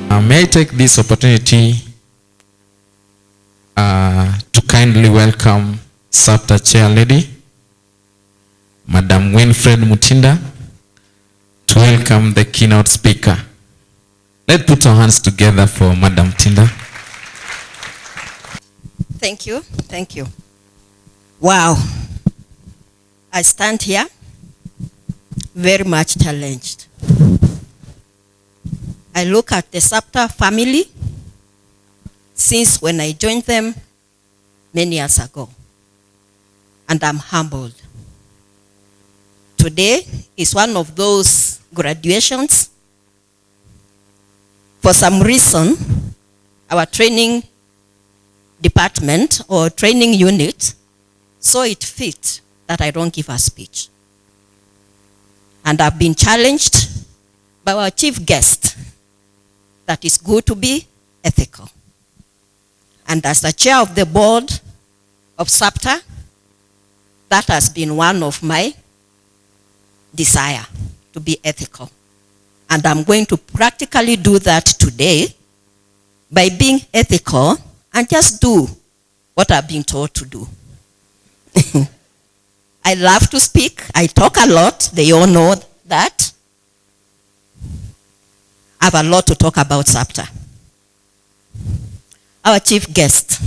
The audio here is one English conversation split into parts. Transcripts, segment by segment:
May I take this opportunity to kindly welcome SAPTA Chair Lady, Madam Winfred Mutinda, to welcome the keynote speaker. Let's put our hands together for Madam Tinda. Thank you. Thank you. Wow. I stand here very much challenged. I look at the SAPTA family since when I joined them many years ago, and I'm humbled. Today is one of those graduations. For some reason, our training department or training unit saw it fit that I don't give a speech. And I've been challenged by our chief guest that it's good to be ethical. And as the chair of the board of SAPTA, that has been one of my desire, to be ethical. And I'm going to practically do that today by being ethical and just do what I've been told to do. I love to speak. I talk a lot. They all know that. I have a lot to talk about SAPTA. Our chief guest,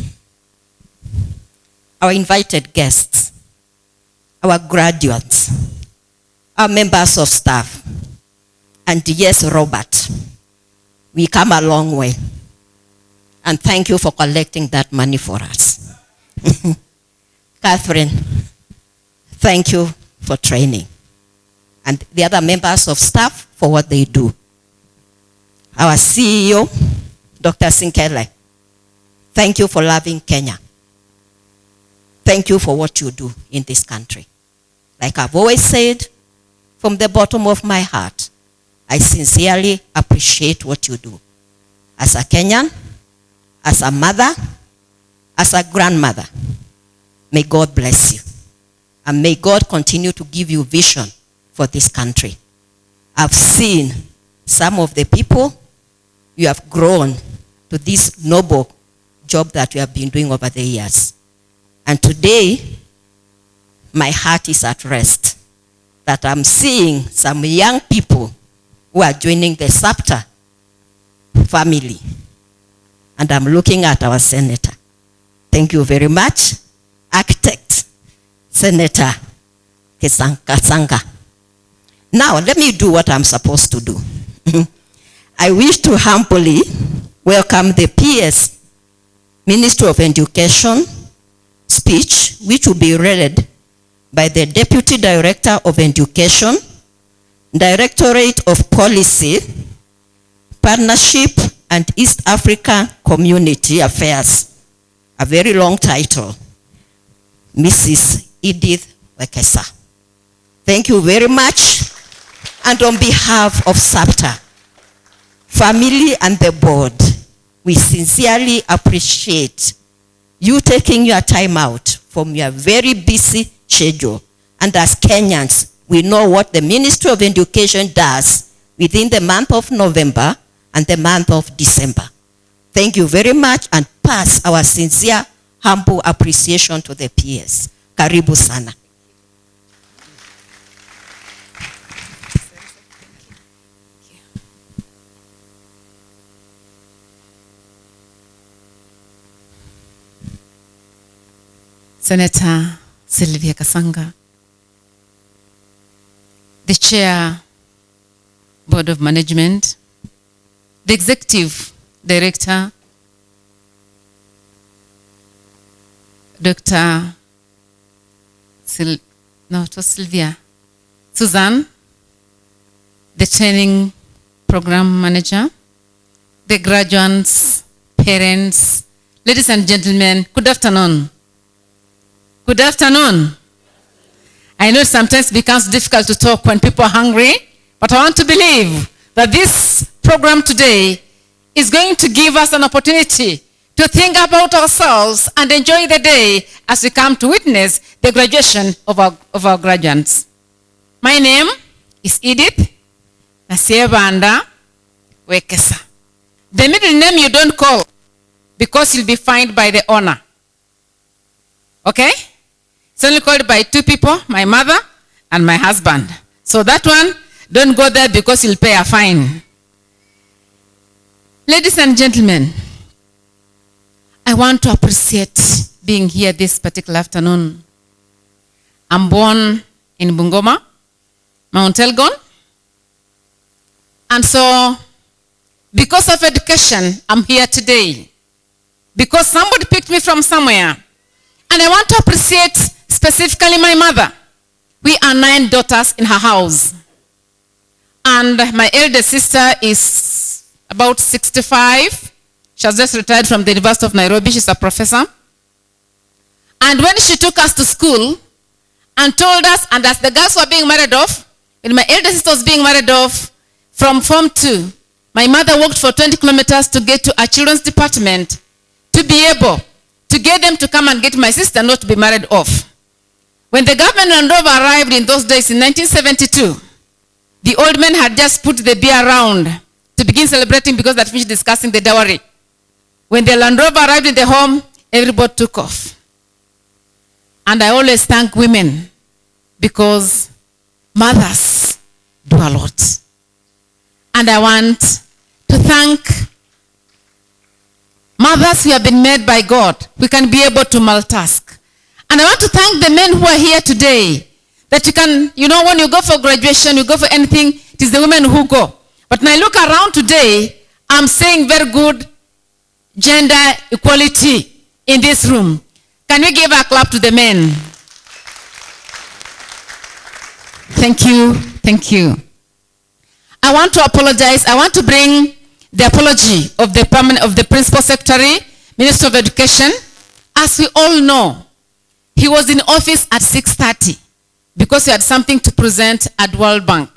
our invited guests, our graduates, our members of staff, and yes, Robert, we come a long way. And thank you for collecting that money for us. Catherine, thank you for training. And the other members of staff for what they do. Our CEO, Dr. Sinkele, thank you for loving Kenya. Thank you for what you do in this country. Like I've always said, from the bottom of my heart, I sincerely appreciate what you do. As a Kenyan, as a mother, as a grandmother, may God bless you. And may God continue to give you vision for this country. I've seen some of the people you have grown to this noble job that you have been doing over the years. And today, my heart is at rest that I'm seeing some young people who are joining the SAPTA family. And I'm looking at our senator. Thank you very much. Architect, Senator Kasanga. Now, let me do what I'm supposed to do. I wish to humbly welcome the PS, Minister of Education speech, which will be read by the Deputy Director of Education, Directorate of Policy, Partnership and East Africa Community Affairs. A very long title. Mrs. Edith Wekesa. Thank you very much. And on behalf of SAPTA, family and the board, we sincerely appreciate you taking your time out from your very busy schedule. And as Kenyans, we know what the Ministry of Education does within the month of November and the month of December. Thank you very much, and pass our sincere, humble appreciation to the PS. Karibu sana. Senator Sylvia Kasanga, the Chair, Board of Management, the Executive Director, Dr. Sylvia, Susan, the Training Program Manager, the graduates, parents, ladies and gentlemen, good afternoon. Good afternoon. I know sometimes it becomes difficult to talk when people are hungry, but I want to believe that this program today is going to give us an opportunity to think about ourselves and enjoy the day as we come to witness the graduation of our graduates. My name is Edith Nasiebanda Wekesa. The middle name you don't call because you'll be fined by the owner. Okay? It's only called by two people, my mother and my husband. So that one, don't go there because you'll pay a fine. Ladies and gentlemen, I want to appreciate being here this particular afternoon. I'm born in Bungoma, Mount Elgon. And so, because of education, I'm here today. Because somebody picked me from somewhere. And I want to appreciate specifically my mother. We are 9 daughters in her house. And my eldest sister is about 65. She has just retired from the University of Nairobi. She's a professor. And when she took us to school and told us, and as the girls were being married off, when my eldest sister was being married off from Form 2, my mother walked for 20 kilometers to get to a children's department to be able to get them to come and get my sister not to be married off. When the government Land Rover arrived in those days in 1972, the old men had just put the beer around to begin celebrating because they had finished discussing the dowry. When the Land Rover arrived in the home, everybody took off. And I always thank women because mothers do a lot. And I want to thank mothers who have been made by God. We can be able to multitask. And I want to thank the men who are here today. That you can, when you go for graduation, you go for anything, it is the women who go. But when I look around today, I'm seeing very good gender equality in this room. Can we give a clap to the men? Thank you. Thank you. I want to apologize. I want to bring the apology of the Principal Secretary, Minister of Education. As we all know, he was in office at 6:30 because he had something to present at World Bank.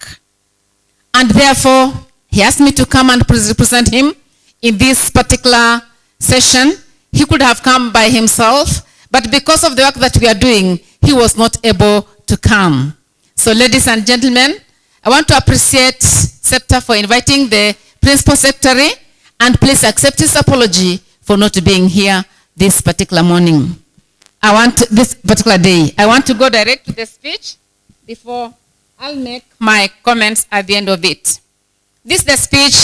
And therefore, he asked me to come and represent him in this particular session. He could have come by himself, but because of the work that we are doing, he was not able to come. So ladies and gentlemen, I want to appreciate SAPTA for inviting the Principal Secretary, and please accept his apology for not being here this particular morning. This particular day. I want to go direct to the speech before I'll make my comments at the end of it. This is the speech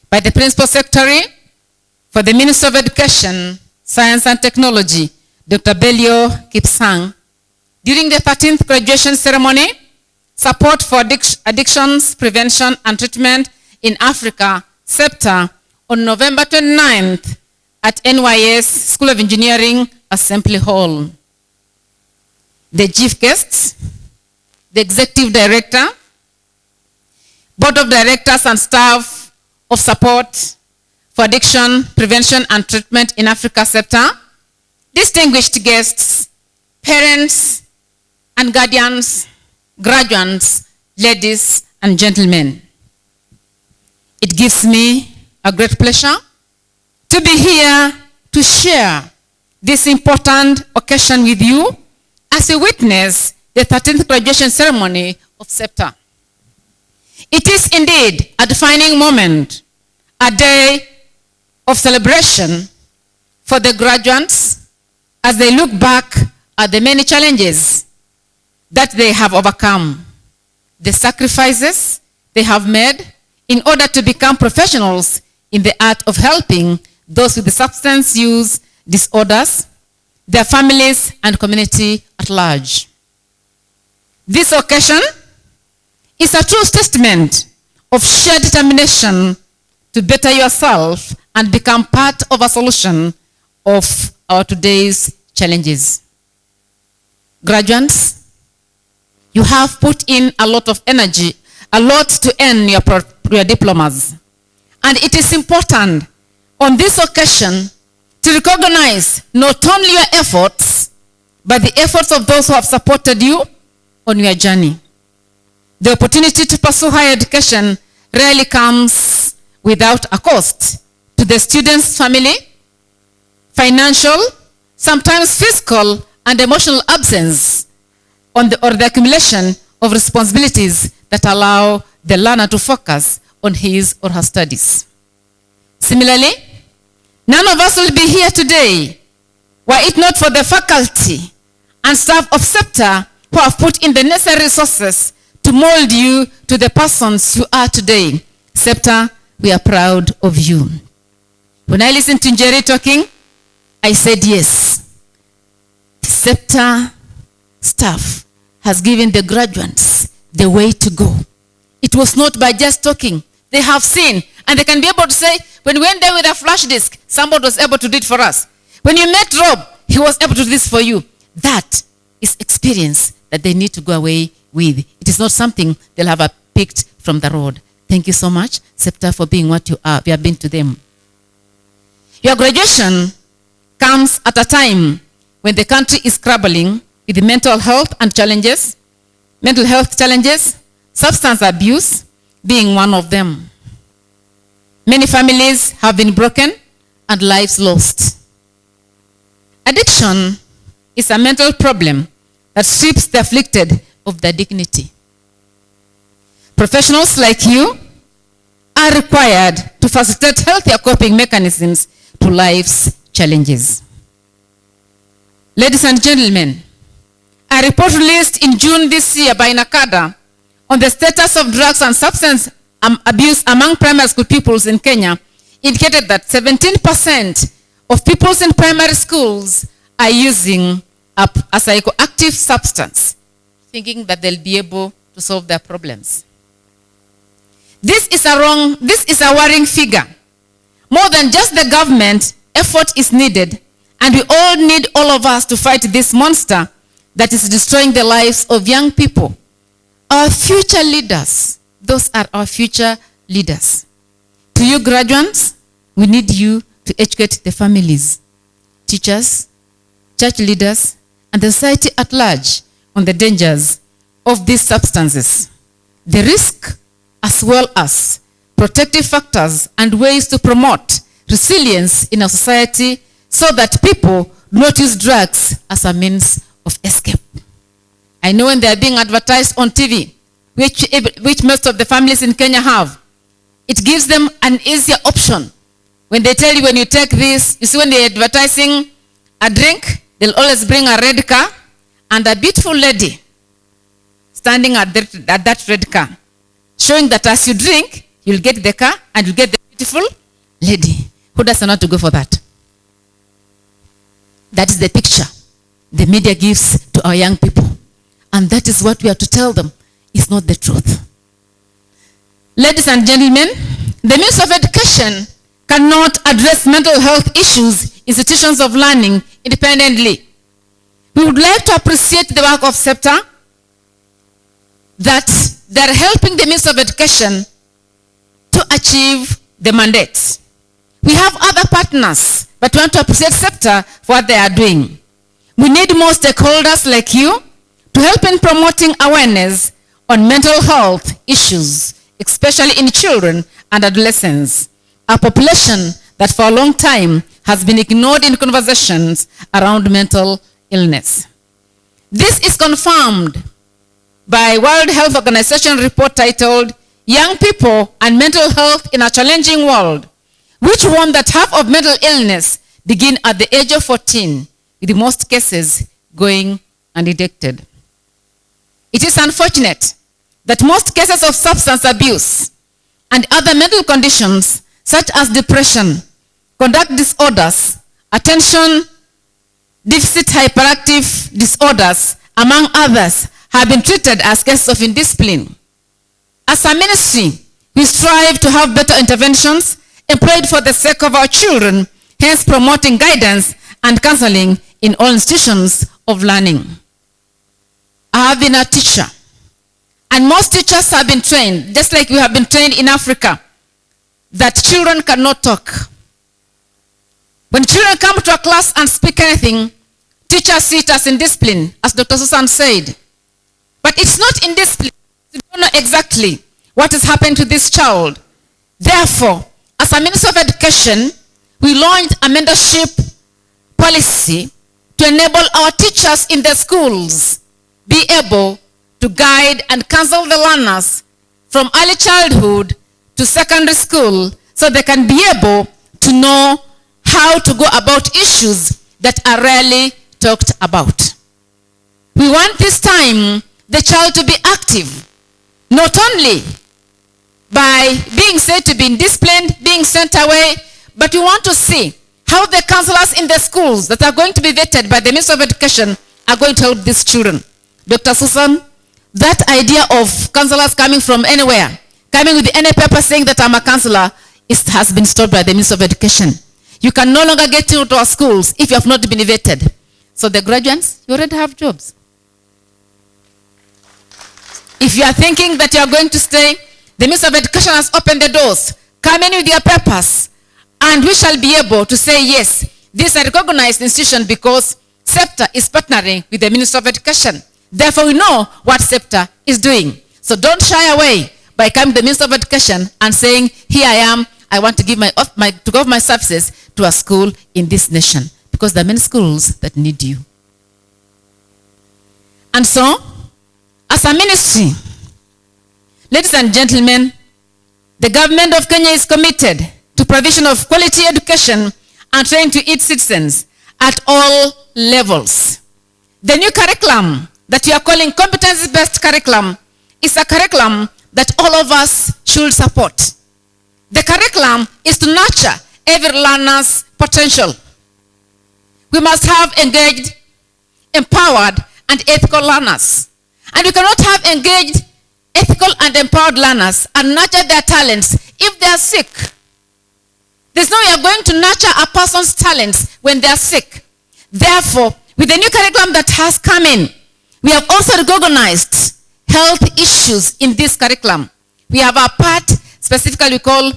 by the Principal Secretary for the Minister of Education, Science and Technology, Dr. Belio Kipsang, during the 13th graduation ceremony, Support for Addictions Prevention and Treatment in Africa, SAPTA, on November 29th at NYS School of Engineering Assembly Hall. The chief guests, the Executive Director, Board of Directors and staff of Support for Addiction Prevention and Treatment in Africa, SAPTA, distinguished guests, parents and guardians, graduates, ladies and gentlemen. It gives me a great pleasure to be here to share this important occasion with you as we witness the 13th graduation ceremony of SAPTA. It is indeed a defining moment, a day of celebration for the graduates as they look back at the many challenges that they have overcome, the sacrifices they have made in order to become professionals in the art of helping those with the substance use disorders, their families, and community at large. This occasion is a true testament of shared determination to better yourself and become part of a solution of our today's challenges. Graduates, you have put in a lot of energy, a lot to earn your diplomas. And it is important on this occasion to recognize not only your efforts, but the efforts of those who have supported you on your journey. The opportunity to pursue higher education rarely comes without a cost to the student's family, financial, sometimes physical and emotional absence or the accumulation of responsibilities that allow the learner to focus on his or her studies. Similarly, none of us will be here today were it not for the faculty and staff of SAPTA who have put in the necessary resources to mold you to the persons you are today. SAPTA, we are proud of you. When I listened to Jerry talking, I said yes. The SAPTA staff has given the graduates the way to go. It was not by just talking. They have seen, and they can be able to say, when we went there with a flash disk, somebody was able to do it for us. When you met Rob, he was able to do this for you. That is experience that they need to go away with. It is not something they'll have picked from the road. Thank you so much, SAPTA, for being what you are. We have been to them. Your graduation comes at a time when the country is grappling with mental health challenges, substance abuse being one of them. Many families have been broken and lives lost. Addiction is a mental problem that strips the afflicted of their dignity. Professionals like you are required to facilitate healthier coping mechanisms to life's challenges. Ladies and gentlemen, a report released in June this year by NACADA on the status of drugs and substance abuse among primary school pupils in Kenya indicated that 17% of pupils in primary schools are using a psychoactive substance, thinking that they'll be able to solve their problems. This is a worrying figure. More than just the government, effort is needed, and we all need all of us to fight this monster that is destroying the lives of young people. Our future leaders, those are our future leaders. To you graduates, we need you to educate the families, teachers, church leaders, and the society at large on the dangers of these substances, the risk, as well as protective factors and ways to promote resilience in our society so that people do not use drugs as a means of escape. I know when they are being advertised on TV, which most of the families in Kenya have, it gives them an easier option. When they tell you when you take this, you see when they're advertising a drink, they'll always bring a red car and a beautiful lady standing at that red car, showing that as you drink, you'll get the car and you'll get the beautiful lady. Who doesn't want to go for that? That is the picture the media gives to our young people. And that is what we are to tell them is not the truth. Ladies and gentlemen, the Ministry of Education cannot address mental health issues, institutions of learning independently. We would like to appreciate the work of SAPTA, that they're helping the Ministry of Education to achieve the mandate. We have other partners, but we want to appreciate SAPTA for what they are doing. We need more stakeholders like you to help in promoting awareness on mental health issues, especially in children and adolescents, a population that for a long time has been ignored in conversations around mental illness. This is confirmed by World Health Organization report titled Young People and Mental Health in a Challenging World, which warned that half of mental illness begin at the age of 14, with most cases going undetected. It is unfortunate that most cases of substance abuse and other mental conditions such as depression, conduct disorders, attention deficit hyperactive disorders, among others, have been treated as cases of indiscipline. As a ministry, we strive to have better interventions employed for the sake of our children, hence promoting guidance and counseling in all institutions of learning. I have been a teacher, and most teachers have been trained, just like we have been trained in Africa, that children cannot talk. When children come to a class and speak anything, teachers see it as indiscipline, as Dr. Susan said. But it's not indiscipline. You don't know exactly what has happened to this child. Therefore, as a Minister of Education, we launched a mentorship policy to enable our teachers in the schools be able to guide and counsel the learners from early childhood to secondary school so they can be able to know how to go about issues that are rarely talked about. We want this time the child to be active, not only by being said to be disciplined, being sent away, but we want to see how the counselors in the schools that are going to be vetted by the Minister of Education are going to help these children. Dr. Susan, that idea of counselors coming from anywhere, coming with any paper saying that I'm a counselor, has been stopped by the Minister of Education. You can no longer get into our schools if you have not been vetted. So the graduates, you already have jobs. If you are thinking that you are going to stay, the Minister of Education has opened the doors. Come in with your papers, and we shall be able to say, yes, this is a recognized institution because SAPTA is partnering with the Minister of Education. Therefore, we know what SAPTA is doing. So don't shy away by coming to the Minister of Education and saying, here I am, I want to give my services to a school in this nation, because there are many schools that need you. And so, as a ministry, ladies and gentlemen, the government of Kenya is committed to provision of quality education and training to its citizens at all levels. The new curriculum that we are calling competency-based curriculum is a curriculum that all of us should support. The curriculum is to nurture every learner's potential. We must have engaged, empowered, and ethical learners. And we cannot have engaged, ethical, and empowered learners and nurture their talents if they are sick. There's no way you're going to nurture a person's talents when they are sick. Therefore, with the new curriculum that has come in, we have also recognized health issues in this curriculum. We have a part specifically we call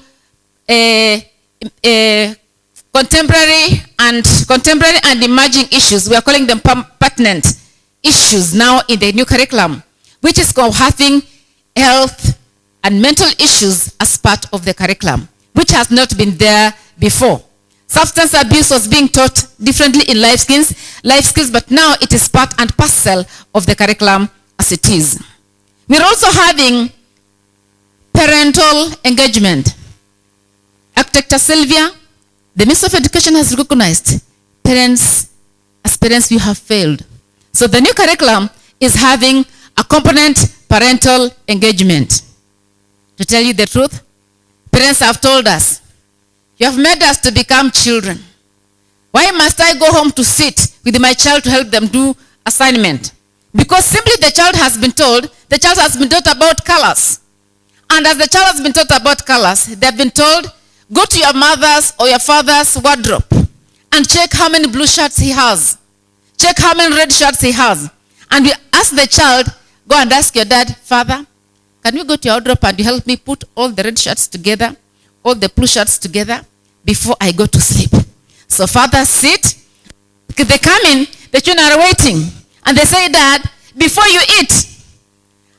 contemporary and emerging issues. We are calling them pertinent issues now in the new curriculum, which is called having health and mental issues as part of the curriculum, which has not been there before. Substance abuse was being taught differently in life skills, but now it is part and parcel of the curriculum as it is. We're also having parental engagement. Architect Sylvia, the Minister of Education has recognized parents, as parents you have failed. So the new curriculum is having a component parental engagement. To tell you the truth, parents have told us, you have made us to become children. Why must I go home to sit with my child to help them do assignment? Because simply the child has been told, the child has been taught about colors. And as the child has been taught about colors, they have been told, go to your mother's or your father's wardrobe and check how many blue shirts he has. Check how many red shirts he has. And you ask the child, go and ask your dad, Father, can you go to your wardrobe and you help me put all the red shirts together, all the blue shirts together before I go to sleep? So father sit, they come in, the children are waiting, and they say, Dad, before you eat,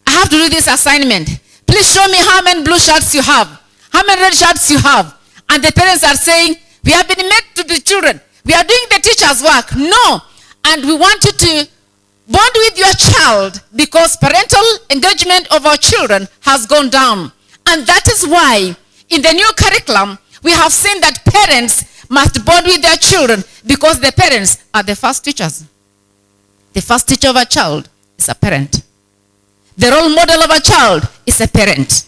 I have to do this assignment. Please show me how many blue shirts you have, how many red shirts you have. And the parents are saying, we have been made to be children. We are doing the teacher's work. No. And we want you to bond with your child because parental engagement of our children has gone down. And that is why in the new curriculum, we have seen that parents must bond with their children because the parents are the first teachers. The first teacher of a child is a parent. The role model of a child is a parent.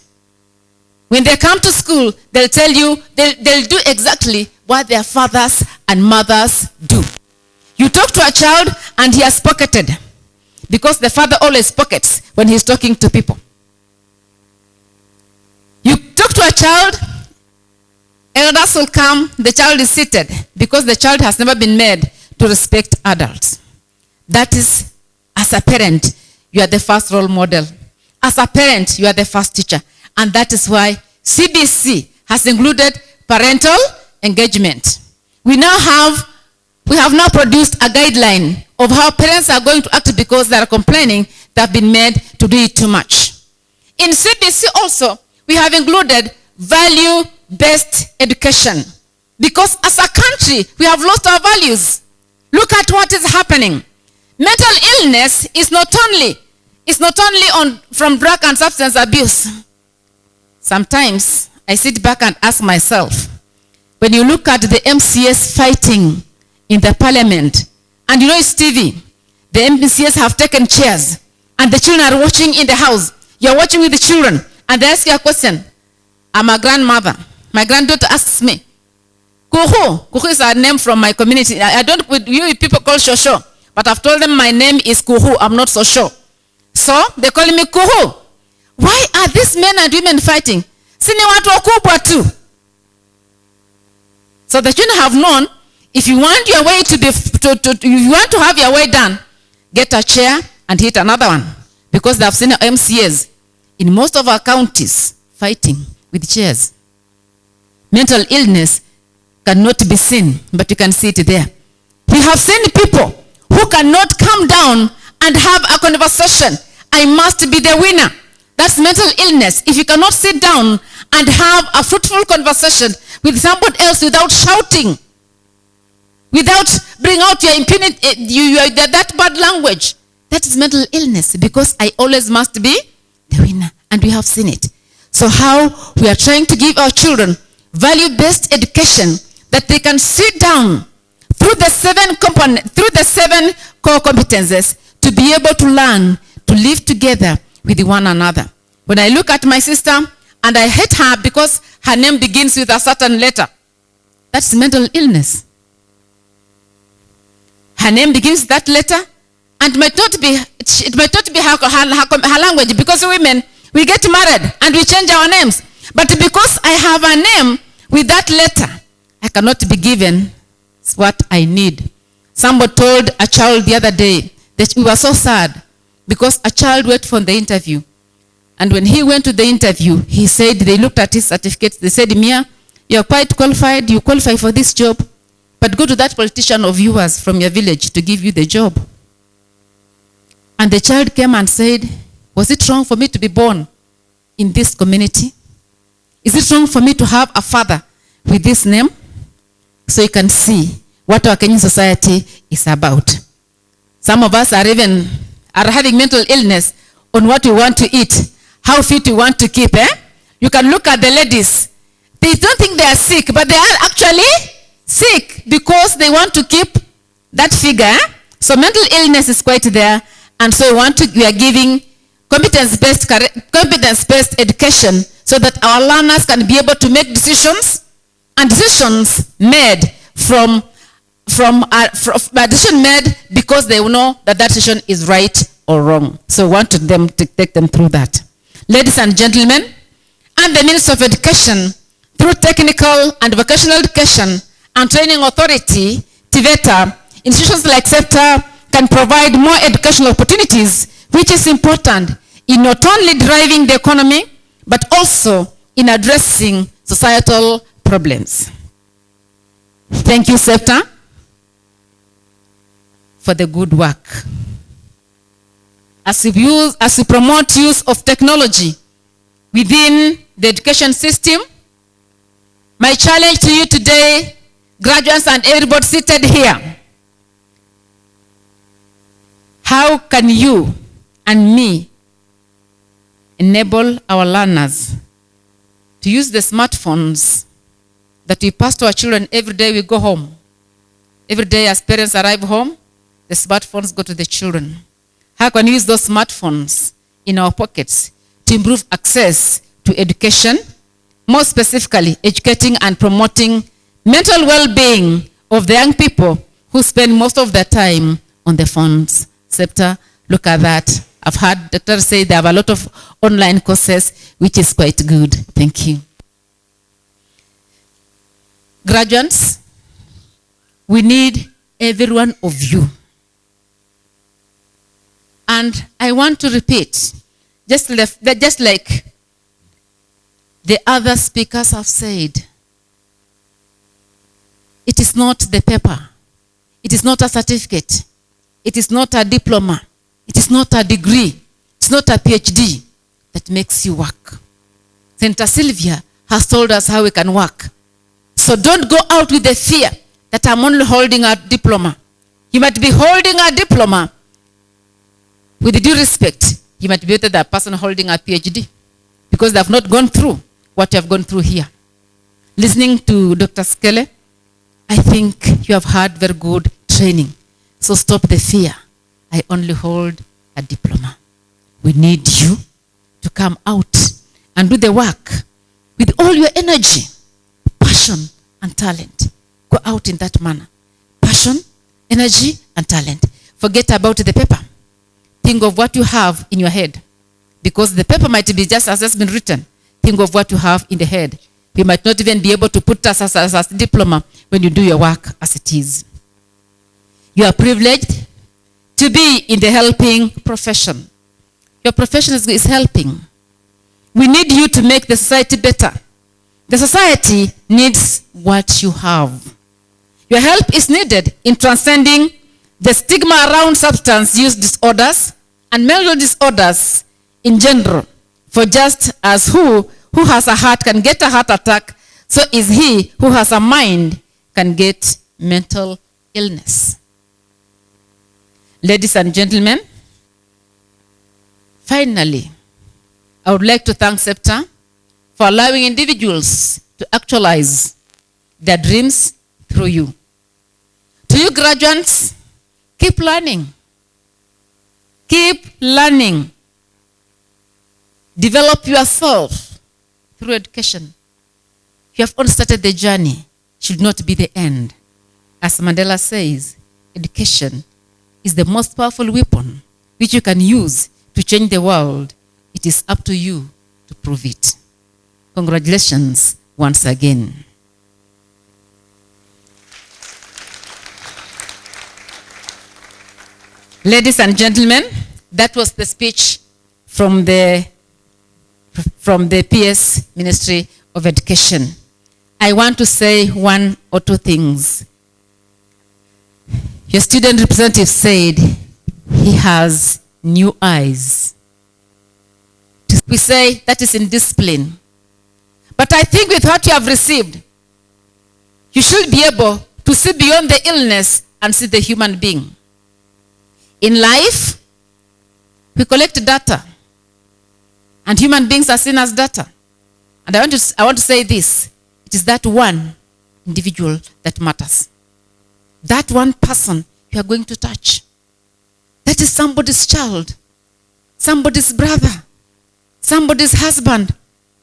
When they come to school, they'll tell you, they'll do exactly what their fathers and mothers do. You talk to a child and he has pocketed because the father always pockets when he's talking to people. You talk to a child, elders will come, the child is seated because the child has never been made to respect adults. That is, as a parent, you are the first role model. As a parent, you are the first teacher. And that is why CBC has included parental engagement. We have now produced a guideline of how parents are going to act because they are complaining they have been made to do it too much. In CBC also, we have included value-based education because as a country, we have lost our values. Look at what is happening. Mental illness is not only from drug and substance abuse. Sometimes I sit back and ask myself, when you look at the MCS fighting in the parliament, and you know it's TV, the MCS have taken chairs, and the children are watching in the house. You're watching with the children, and they ask you a question. I'm a grandmother. My granddaughter asks me, Kuhu. Kuhu is a name from my community. I don't, you people call Shosho, but I've told them my name is Kuhu. I'm not so sure. So they call me Kuhu. Why are these men and women fighting? Sini watu wakubwa tu. So the children have known, if you want your way to be, if you want to have your way done, get a chair and hit another one. Because they have seen MCAs in most of our counties fighting with chairs. Mental illness cannot be seen, but you can see it there. We have seen people who cannot come down and have a conversation. I must be the winner. That's mental illness. If you cannot sit down and have a fruitful conversation with somebody else without shouting, without bringing out your impunity, that bad language, that is mental illness, because I always must be the winner. And we have seen it. So how we are trying to give our children value-based education that they can sit down through the seven core competences to be able to learn to live together with one another. When I look at my sister and I hate her because her name begins with a certain letter, that's mental illness. Her name begins with that letter, and it might not be her language, because women, we get married and we change our names. But because I have a name with that letter, I cannot be given what I need. Somebody told a child the other day that we were so sad because a child went for the interview. And when he went to the interview, he said, they looked at his certificates, they said, Mia, you're quite qualified, you qualify for this job, but go to that politician of yours from your village to give you the job. And the child came and said, was it wrong for me to be born in this community? Is it wrong for me to have a father with this name? So you can see what our Kenyan society is about. Some of us are having mental illness on what we want to eat, how fit we want to keep. You can look at the ladies. They don't think they are sick, but they are actually sick because they want to keep that figure. So mental illness is quite there. And so we are giving competence-based education so that our learners can be able to make decisions, and decisions made made because they know that decision is right or wrong. So we want them to take them through that. Ladies and gentlemen, and the Minister of Education, through technical and vocational education and training authority, TVETA, institutions like SAPTA can provide more educational opportunities, which is important in not only driving the economy, but also in addressing societal problems. Thank you, SAPTA, for the good work. As we promote use of technology within the education system, my challenge to you today, graduates and everybody seated here, how can you and me enable our learners to use the smartphones that we pass to our children every day we go home? Every day as parents arrive home, the smartphones go to the children. How can we use those smartphones in our pockets to improve access to education, more specifically educating and promoting mental well-being of the young people who spend most of their time on the phones? SAPTA, look at that. I've heard doctors say they have a lot of online courses, which is quite good. Thank you. Graduates, we need every one of you. And I want to repeat, just like the other speakers have said, it is not the paper. It is not a certificate. It is not a diploma. It is not a degree. It's not a PhD that makes you work. Senator Sylvia has told us how we can work. So don't go out with the fear that I'm only holding a diploma. You might be holding a diploma. With due respect, you might be better than a person holding a PhD because they have not gone through what you have gone through here. Listening to Dr. Skele, I think you have had very good training. So stop the fear. I only hold a diploma. We need you to come out and do the work with all your energy, passion, and talent. Go out in that manner. Passion, energy, and talent. Forget about the paper. Think of what you have in your head. Because the paper might be just as has been written. Think of what you have in the head. We might not even be able to put us as a diploma when you do your work as it is. You are privileged to be in the helping profession. Your profession is helping. We need you to make the society better. The society needs what you have. Your help is needed in transcending the stigma around substance use disorders and mental disorders in general. For just as who has a heart can get a heart attack, so is he who has a mind can get mental illness. Ladies and gentlemen, finally, I would like to thank SAPTA for allowing individuals to actualize their dreams through you. To you graduates, keep learning. Keep learning. Develop yourself through education. You have only started the journey, should not be the end. As Mandela says, education is the most powerful weapon which you can use to change the world. It is up to you to prove it. Congratulations once again. Ladies and gentlemen, that was the speech from the PS Ministry of Education. I want to say one or two things. Your student representative said he has new eyes. We say that is in discipline. But I think with what you have received, you should be able to see beyond the illness and see the human being. In life, we collect data. And human beings are seen as data. And I want to say this. It is that one individual that matters. That one person you are going to touch. That is somebody's child, somebody's brother, somebody's husband,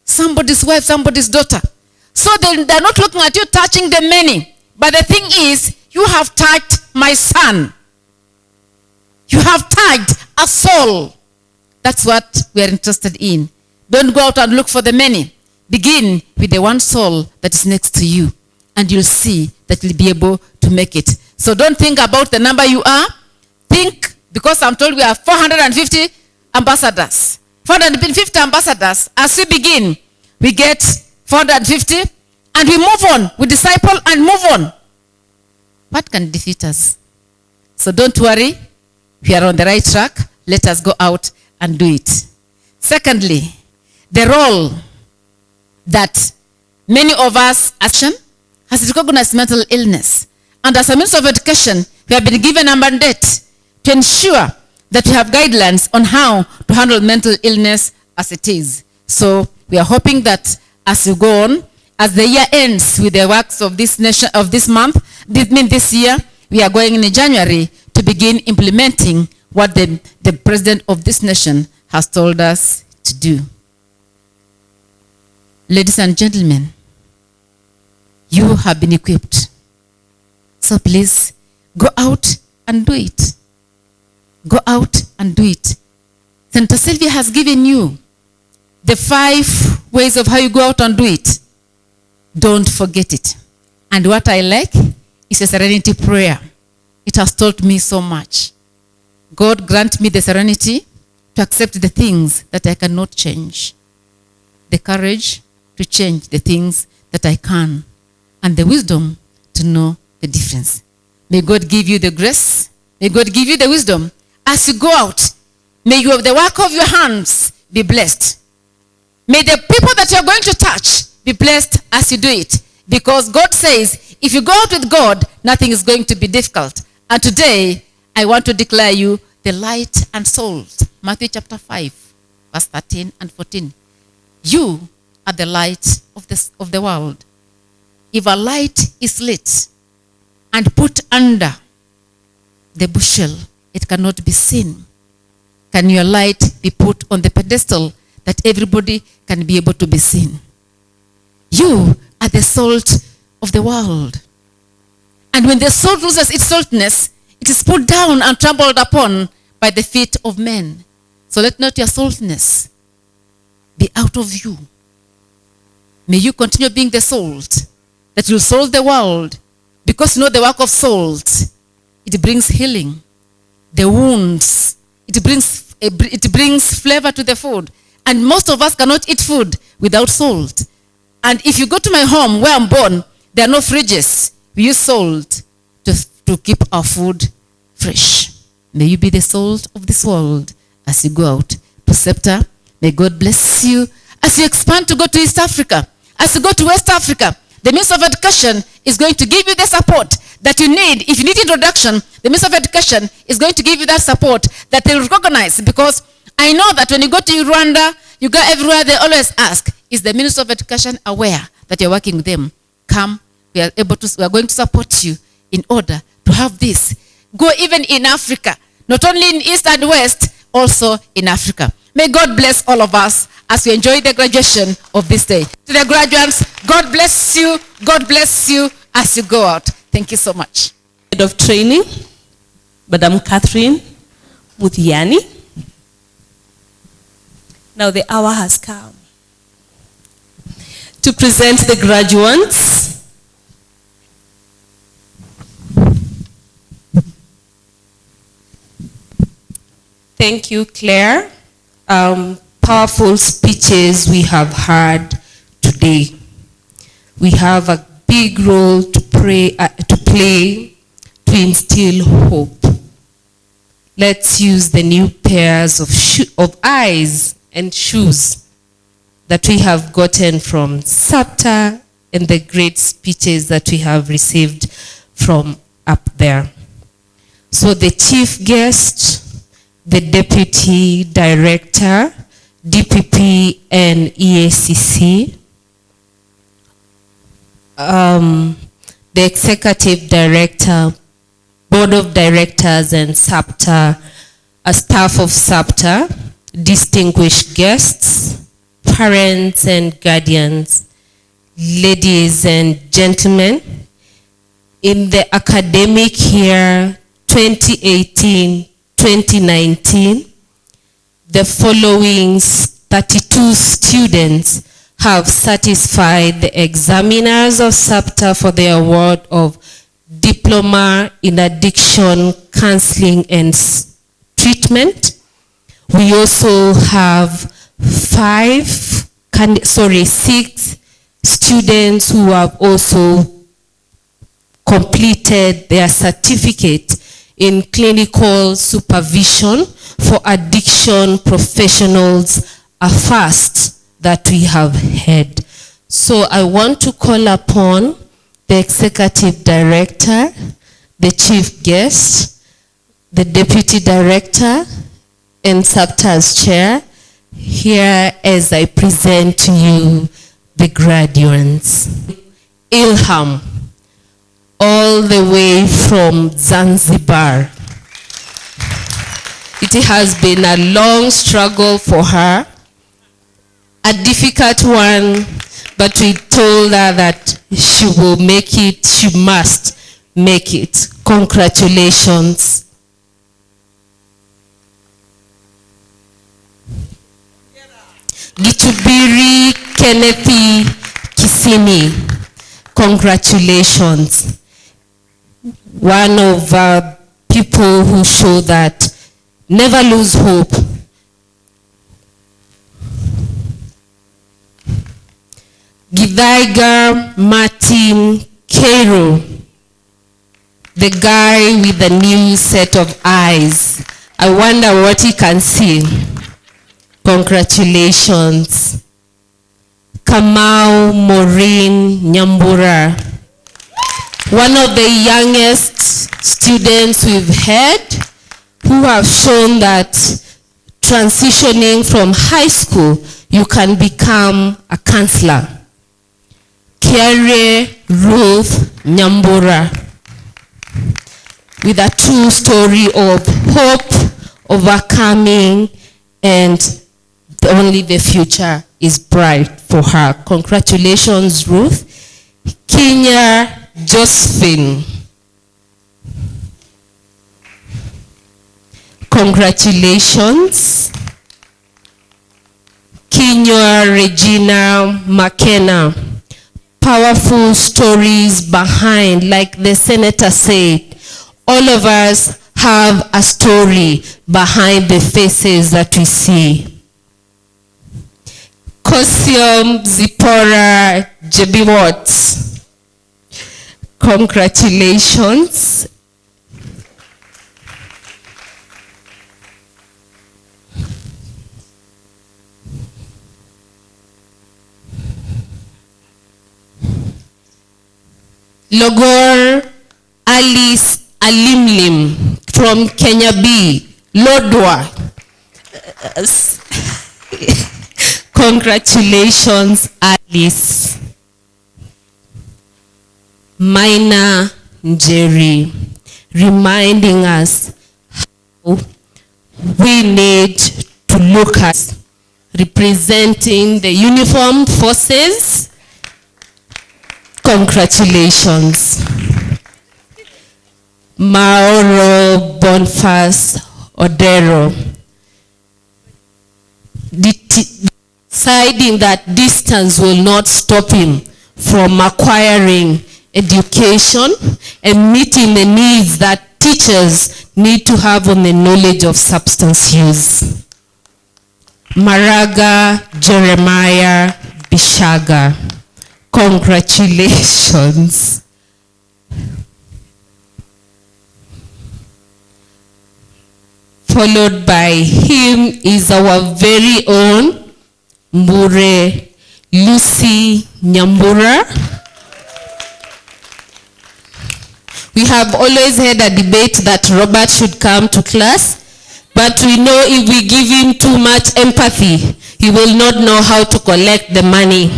somebody's wife, somebody's daughter. So they're not looking at you touching the many. But the thing is, you have touched my son. You have touched a soul. That's what we are interested in. Don't go out and look for the many. Begin with the one soul that is next to you. And you'll see that you'll be able to make it. So don't think about the number you are. Think, because I'm told we have 450 ambassadors. 450 ambassadors. As we begin, we get 450 and we move on. We disciple and move on. What can defeat us? So don't worry. We are on the right track. Let us go out and do it. Secondly, the role that many of us action has recognized mental illness. And as a Minister of Education, we have been given a mandate to ensure that we have guidelines on how to handle mental illness as it is. So we are hoping that as we go on, as the year ends with the works of this nation, of this month, this year, we are going in January to begin implementing what the president of this nation has told us to do. Ladies and gentlemen, you have been equipped. So please, go out and do it. Go out and do it. Senator Sylvia has given you the 5 ways of how you go out and do it. Don't forget it. And what I like is a serenity prayer. It has taught me so much. God grant me the serenity to accept the things that I cannot change. The courage to change the things that I can. And the wisdom to know the difference. May God give you the grace. May God give you the wisdom. As you go out, may you have the work of your hands be blessed. May the people that you're going to touch be blessed as you do it. Because God says, if you go out with God, nothing is going to be difficult. And today, I want to declare you the light and salt. Matthew chapter 5, verse 13 and 14. You are the light of the world. If a light is lit and put under the bushel, it cannot be seen. Can your light be put on the pedestal that everybody can be able to be seen? You are the salt of the world. And when the salt loses its saltness, it is put down and trampled upon by the feet of men. So let not your saltness be out of you. May you continue being the salt that will salt the world, because you know the work of salt. It brings healing. The wounds, it brings flavor to the food. And most of us cannot eat food without salt. And if you go to my home where I'm born, there are no fridges. We use salt to keep our food fresh. May you be the salt of this world as you go out to SAPTA. May God bless you as you expand to go to East Africa. As you go to West Africa, the Minister of Education is going to give you the support that you need. If you need introduction, the Minister of Education is going to give you that support that they will recognize. Because I know that when you go to Rwanda, you go everywhere, they always ask, is the Minister of Education aware that you're working with them? Come, we are going to support you in order to have this. Go even in Africa, not only in East and West, also in Africa. May God bless all of us as we enjoy the graduation of this day. To the graduates, God bless you as you go out. Thank you so much. Head of Training, Madam Catherine Muthiani. Now the hour has come to present the graduates. Thank you, Claire. Powerful speeches we have heard today. We have a big role to play to instill hope. Let's use the new pairs of eyes and shoes that we have gotten from SAPTA and the great speeches that we have received from up there. So the chief guest, the deputy director, DPP and EACC, the executive director, board of directors and SAPTA, a staff of SAPTA, distinguished guests, parents and guardians, ladies and gentlemen, in the academic year 2018-2019, the following 32 students have satisfied the examiners of SAPTA for the award of Diploma in Addiction Counseling and Treatment. We also have 6 students who have also completed their certificate in clinical supervision for addiction professionals, a first that we have had. So I want to call upon the executive director, the chief guest, the deputy director, and SAPTA's chair here as I present to you the graduates. Ilham, all the way from Zanzibar. It has been a long struggle for her, a difficult one, but we told her that she will make it, she must make it. Congratulations. Gitubiri Kenethi Kisini, congratulations. One of people who show that never lose hope. Githaiga Martin Cairo, the guy with the new set of eyes. I wonder what he can see. Congratulations. Kamau Maureen Nyambura, one of the youngest students we've had who have shown that transitioning from high school you can become a counselor. Kiare Ruth Nyambura, with a true story of hope, overcoming, and only the future is bright for her. Congratulations, Ruth. Kenya Josephine. Congratulations. Kenya Regina McKenna. Powerful stories behind, like the senator said, all of us have a story behind the faces that we see. Kosiom Zipporah Jebiwot. Congratulations. Logor Alice Alimlim from Kenya B, Lodwa. Congratulations, Alice. Maina Njeri, reminding us how we need to look at representing the uniformed forces. Congratulations. Mauro Bonfas Odero, deciding that distance will not stop him from acquiring education and meeting the needs that teachers need to have on the knowledge of substance use. Maraga Jeremiah Bishaga, congratulations. Followed by him is our very own Mbure Lucy Nyambura. We have always had a debate that Robert should come to class, but we know if we give him too much empathy, he will not know how to collect the money.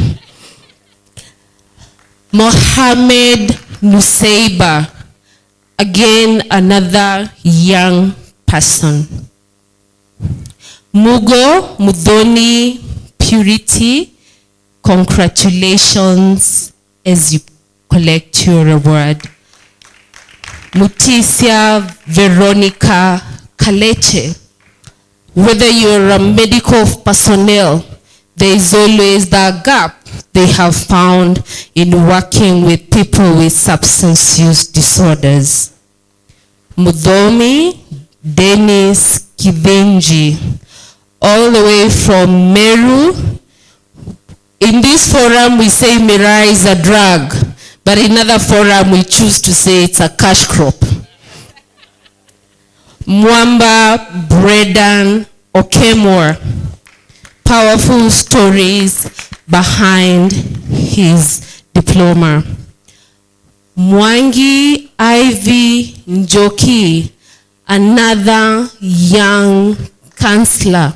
Mohammed Nuseiba, again another young person. Mugo Mudhoni Purity, congratulations as you collect your reward. Mutisia Veronica Kaleche, whether you're a medical personnel, there is always that gap they have found in working with people with substance use disorders. Mudhomi Dennis Kivenji, all the way from Meru. In this forum we say Miraa is a drug, but in another forum we choose to say it's a cash crop. Mwamba Bredan Okemor, powerful stories behind his diploma. Mwangi Ivy Njoki, another young counselor,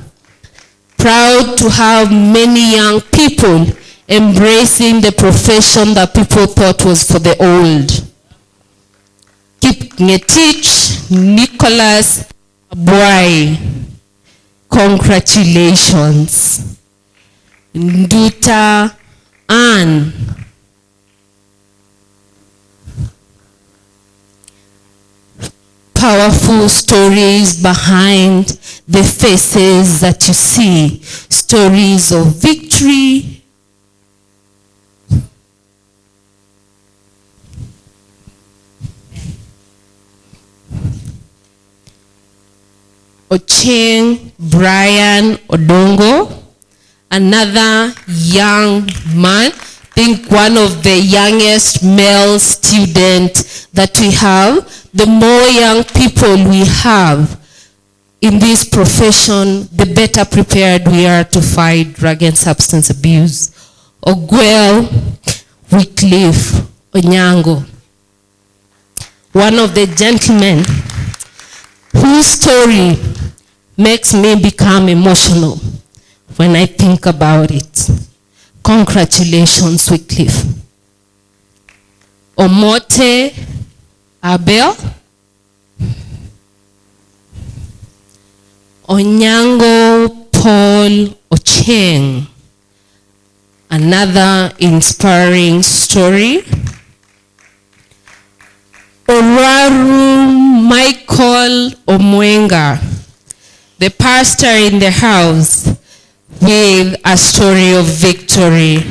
proud to have many young people embracing the profession that people thought was for the old. Kipngetich Nicholas Abwai, congratulations. Nduta Ann, powerful stories behind the faces that you see, stories of victory, Ocheng Brian Odongo, another young man, I think one of the youngest male students that we have. The more young people we have in this profession, the better prepared we are to fight drug and substance abuse. Ogwell Wycliffe Onyango, one of the gentlemen whose story makes me become emotional. when I think about it. Congratulations, Wycliffe. Omote Abel. Onyango Paul Ocheng. Another inspiring story. Oraru Michael Omwenga, the pastor in the house, with a story of victory.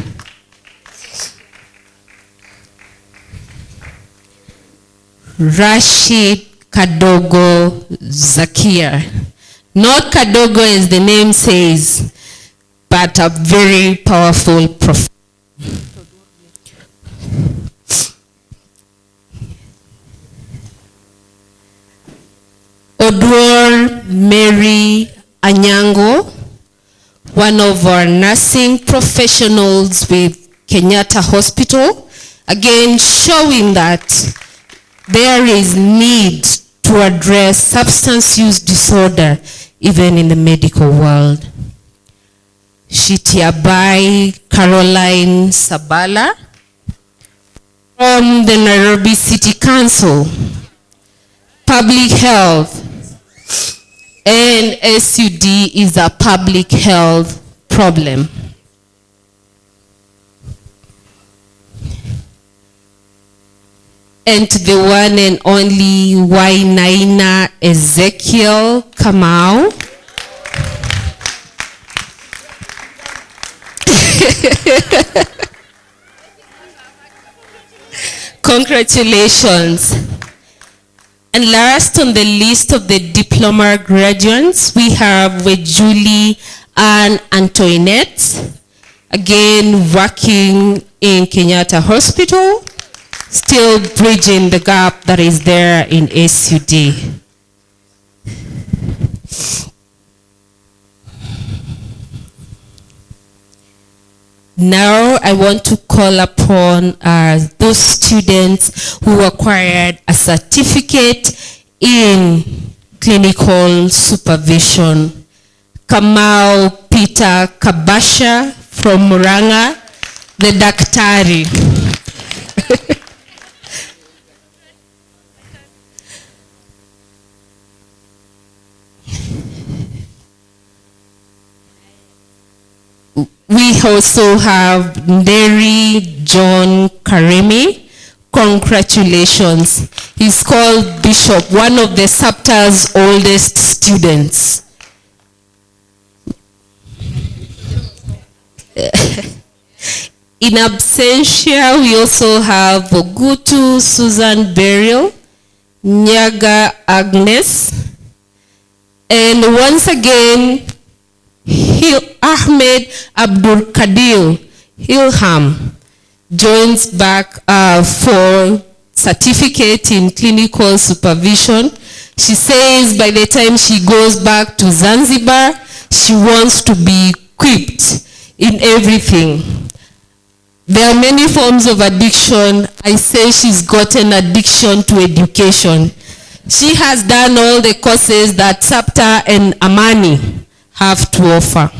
Rashid Kadogo Zakia. Not Kadogo as the name says, but a very powerful prophet. Odwor Mary Anyango, one of our nursing professionals with Kenyatta Hospital, again showing that there is need to address substance use disorder even in the medical world. Shitiabai Caroline Sabala from the Nairobi City Council, Public Health, and SUD is a public health problem. And to the one and only Wainaina Ezekiel Kamau. Congratulations. And last on the list of the diploma graduates, we have Julie Ann Antoinette, again working in Kenyatta Hospital, still bridging the gap that is there in SUD. Now I want to call upon those students who acquired a certificate in clinical supervision. Kamau Peter Kabasha from Muranga, the Daktari. We also have Nderi John Karimi. Congratulations. He's called Bishop, one of the SAPTA's oldest students. In absentia, we also have Ogutu Susan Burial, Nyaga Agnes, and once again, Ahmed Abdul Kadir Ilham joins back for certificate in clinical supervision. She says by the time she goes back to Zanzibar, she wants to be equipped in everything. There are many forms of addiction. I say she's got an addiction to education. She has done all the courses that SAPTA and Amani have to offer.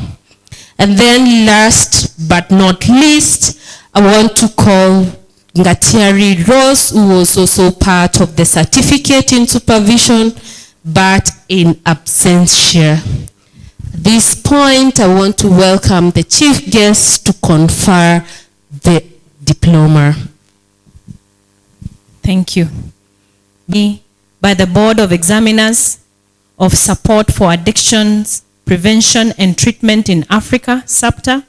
And then last but not least, I want to call Ngatiari Rose, who was also part of the certificate in supervision, but in absentia. At this point, I want to welcome the chief guest to confer the diploma. Thank you. By the Board of Examiners of Support for Addictions, Prevention and Treatment in Africa, SAPTA,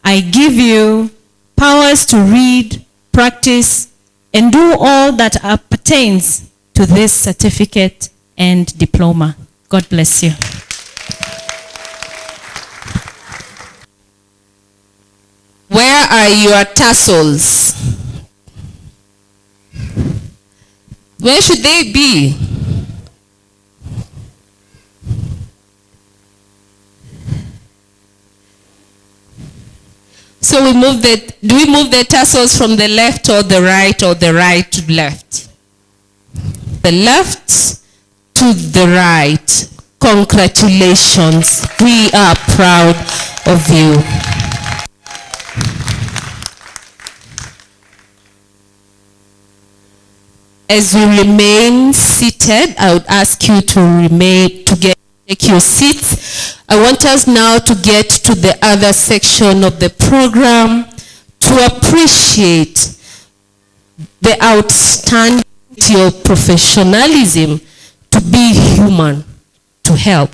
I give you powers to read, practice, and do all that pertains to this certificate and diploma. God bless you. Where are your tassels? Where should they be? So do we move the tassels from the left or the right to left? The left to the right. Congratulations. We are proud of you. As we remain seated, I would ask you to take your seats. I want us now to get to the other section of the program to appreciate the outstanding of professionalism, to be human, to help.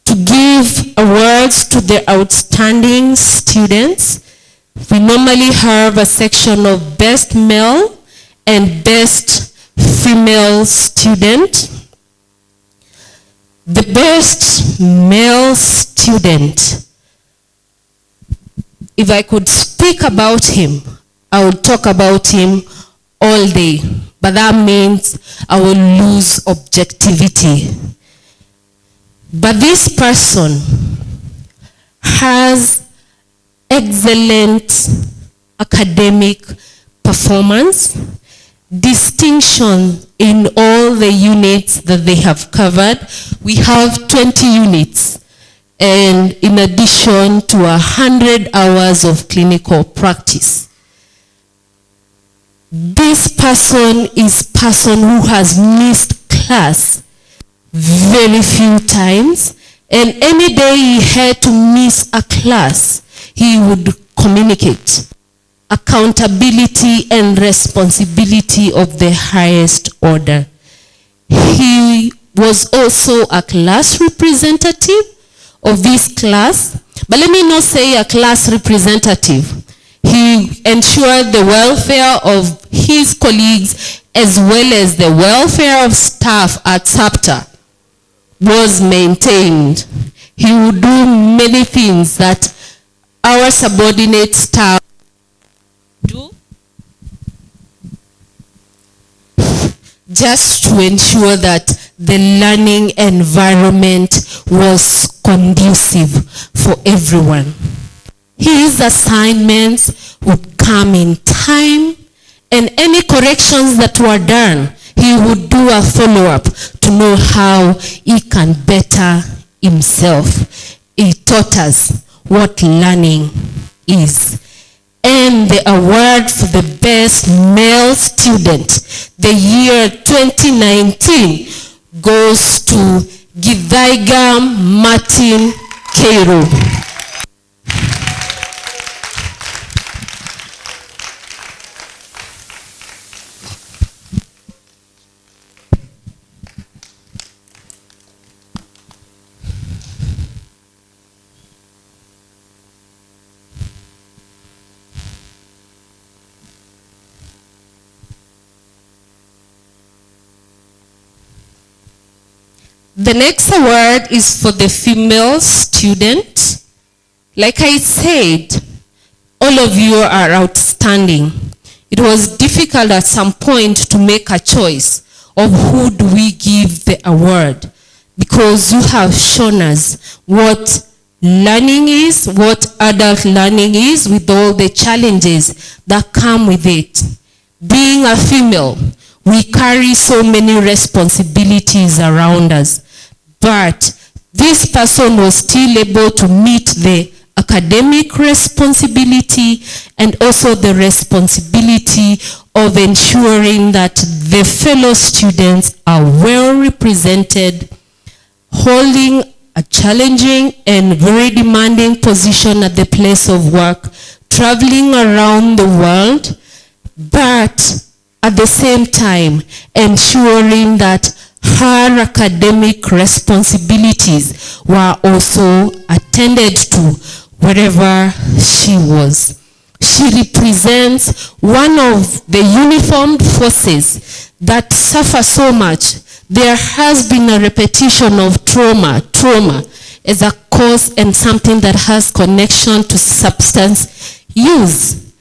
To give awards to the outstanding students, we normally have a section of best male and best female student. The best male student, if I could speak about him, I would talk about him all day, but that means I will lose objectivity. But this person has excellent academic performance, distinction in all the units that they have covered. We have 20 units, and in addition to 100 hours of clinical practice. This person is person who has missed class very few times, and any day he had to miss a class, he would communicate. Accountability and responsibility of the highest order. He was also a class representative of this class, but let me not say a class representative. He ensured the welfare of his colleagues as well as the welfare of staff at SAPTA was maintained. He would do many things that our subordinate staff do just to ensure that the learning environment was conducive for everyone. His assignments would come in time, and any corrections that were done, he would do a follow-up to know how he can better himself. He taught us what learning is. And the award for the best male student, the year 2019, goes to Githaiga Martin Keiro. The next award is for the female student. Like I said, all of you are outstanding. It was difficult at some point to make a choice of who do we give the award, because you have shown us what learning is, what adult learning is, with all the challenges that come with it. Being a female, we carry so many responsibilities around us. But this person was still able to meet the academic responsibility and also the responsibility of ensuring that the fellow students are well represented, holding a challenging and very demanding position at the place of work, traveling around the world, but at the same time ensuring that her academic responsibilities were also attended to wherever she was. She represents one of the uniformed forces that suffer so much. There has been a repetition of trauma as a cause and something that has connection to substance use,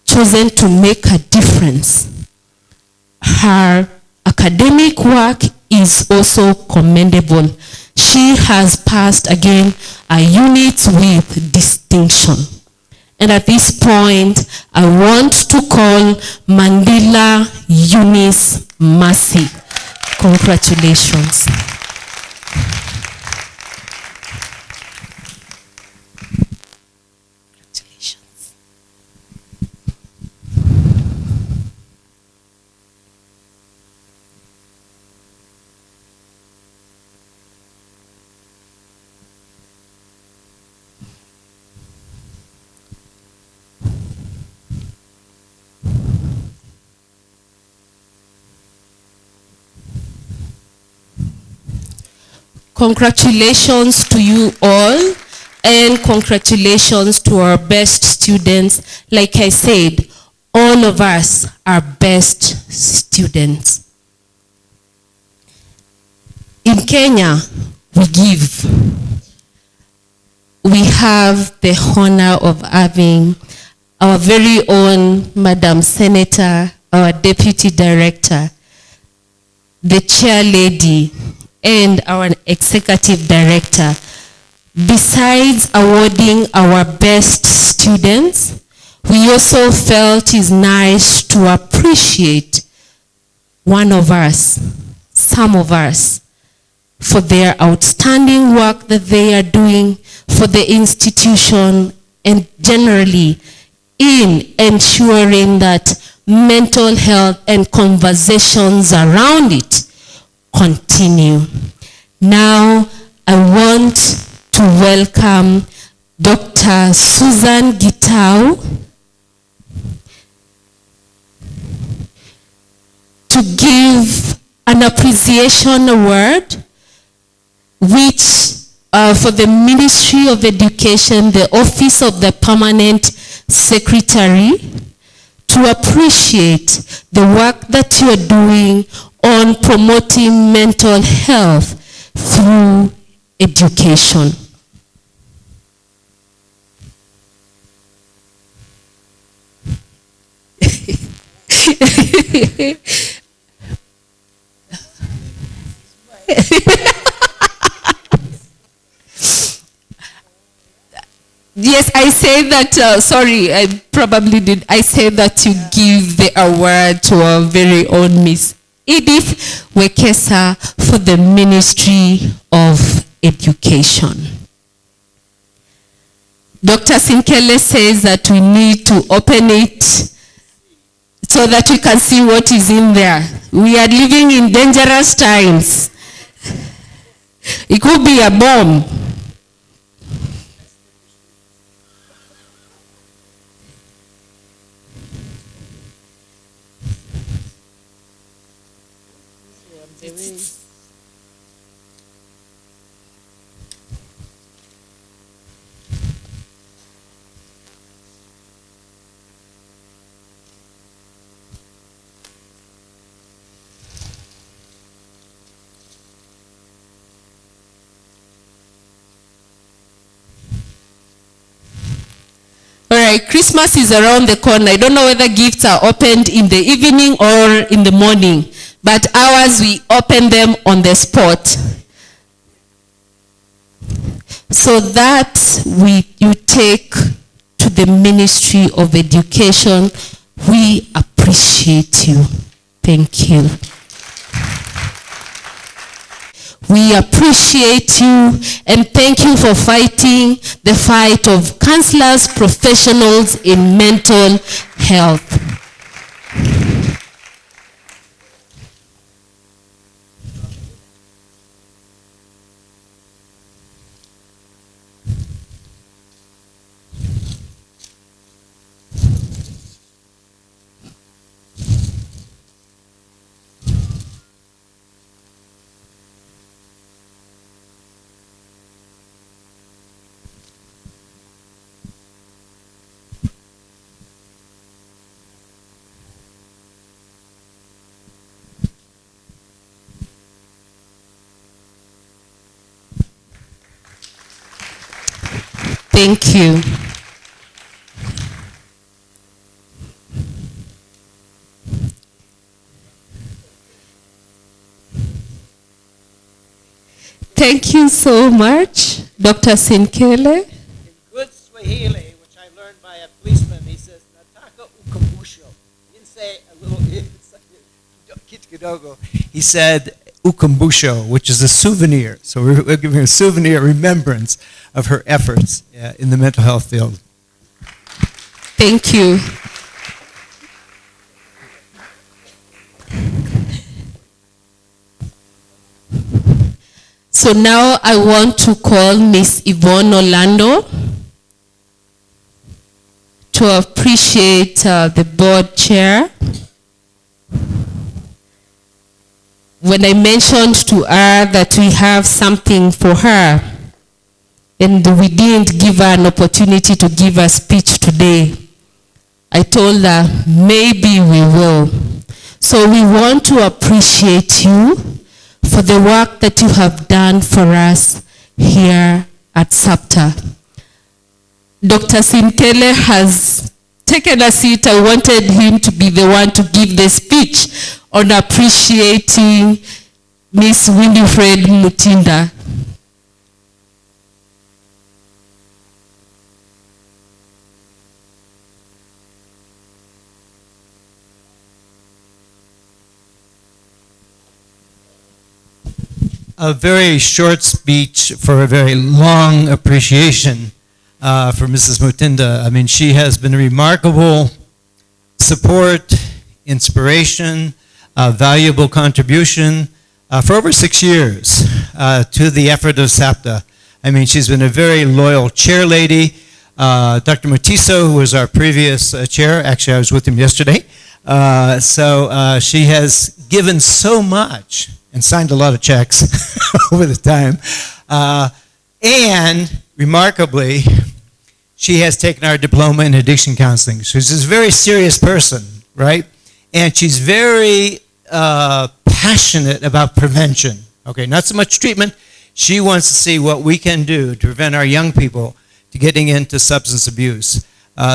chosen to make a difference. Her academic work is also commendable. She has passed again a unit with distinction. And at this point, I want to call Mandela Eunice Mercy. Congratulations. Congratulations to you all, and congratulations to our best students. Like I said, all of us are best students. In Kenya, we give. We have the honor of having our very own Madam Senator, our Deputy Director, the Chair Lady, and our Executive Director. Besides awarding our best students, we also felt it's nice to appreciate one of us, some of us, for their outstanding work that they are doing for the institution and generally in ensuring that mental health and conversations around it continue. Now, I want to welcome Dr. Susan Gitau to give an appreciation award which for the Ministry of Education, the Office of the Permanent Secretary, to appreciate the work that you are doing on promoting mental health through education. Yes, I say that, sorry, I probably did. I say that you give the award to our very own Miss Edith Wekesa for the Ministry of Education. Dr. Sinkele says that we need to open it so that we can see what is in there. We are living in dangerous times. It could be a bomb. All right, Christmas is around the corner. I don't know whether gifts are opened in the evening or in the morning, but ours, we open them on the spot. So that you take to the Ministry of Education. We appreciate you. Thank you. We appreciate you and thank you for fighting the fight of counselors, professionals in mental health. Thank you. Thank you so much, Dr. Sinkele. In good Swahili, which I learned by a policeman, he says, Nataka ukumbusho. He didn't say a little kitu kidogo. He said ukumbusho, which is a souvenir. So we're giving her a souvenir remembrance of her efforts in the mental health field. Thank you. So now I want to call Miss Yvonne Orlando to appreciate the board chair, when I mentioned to her that we have something for her, and we didn't give her an opportunity to give a speech today, I told her, maybe we will. So we want to appreciate you for the work that you have done for us here at SAPTA. Dr. Sinkele has taken a seat. I wanted him to be the one to give the speech on appreciating Miss Winifred Mutinda. A very short speech for a very long appreciation for Mrs. Mutinda. I mean, she has been a remarkable support, inspiration, valuable contribution for over 6 years to the effort of SAPTA. I mean, she's been a very loyal chair lady. Dr. Matiso, who was our previous chair, actually I was with him yesterday, so she has given so much and signed a lot of checks over the time. And remarkably, she has taken our diploma in addiction counseling. So she's a very serious person, right? And she's very passionate about prevention. Okay, not so much treatment. She wants to see what we can do to prevent our young people to getting into substance abuse.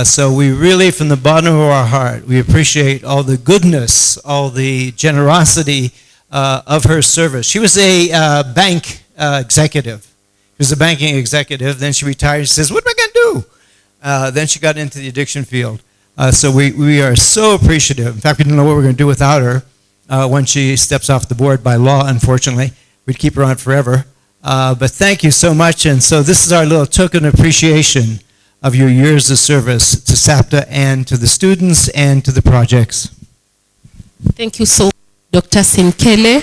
So we really, from the bottom of our heart, we appreciate all the goodness, all the generosity of her service. She was a bank executive. She was a banking executive. Then she retired. She says, what am I going to do? Then she got into the addiction field. So we are so appreciative. In fact, we don't know what we're going to do without her when she steps off the board by law, unfortunately. We'd keep her on forever. But thank you so much. And so this is our little token of appreciation of your years of service to SAPTA and to the students and to the projects. Thank you so much, Dr. Sinkele.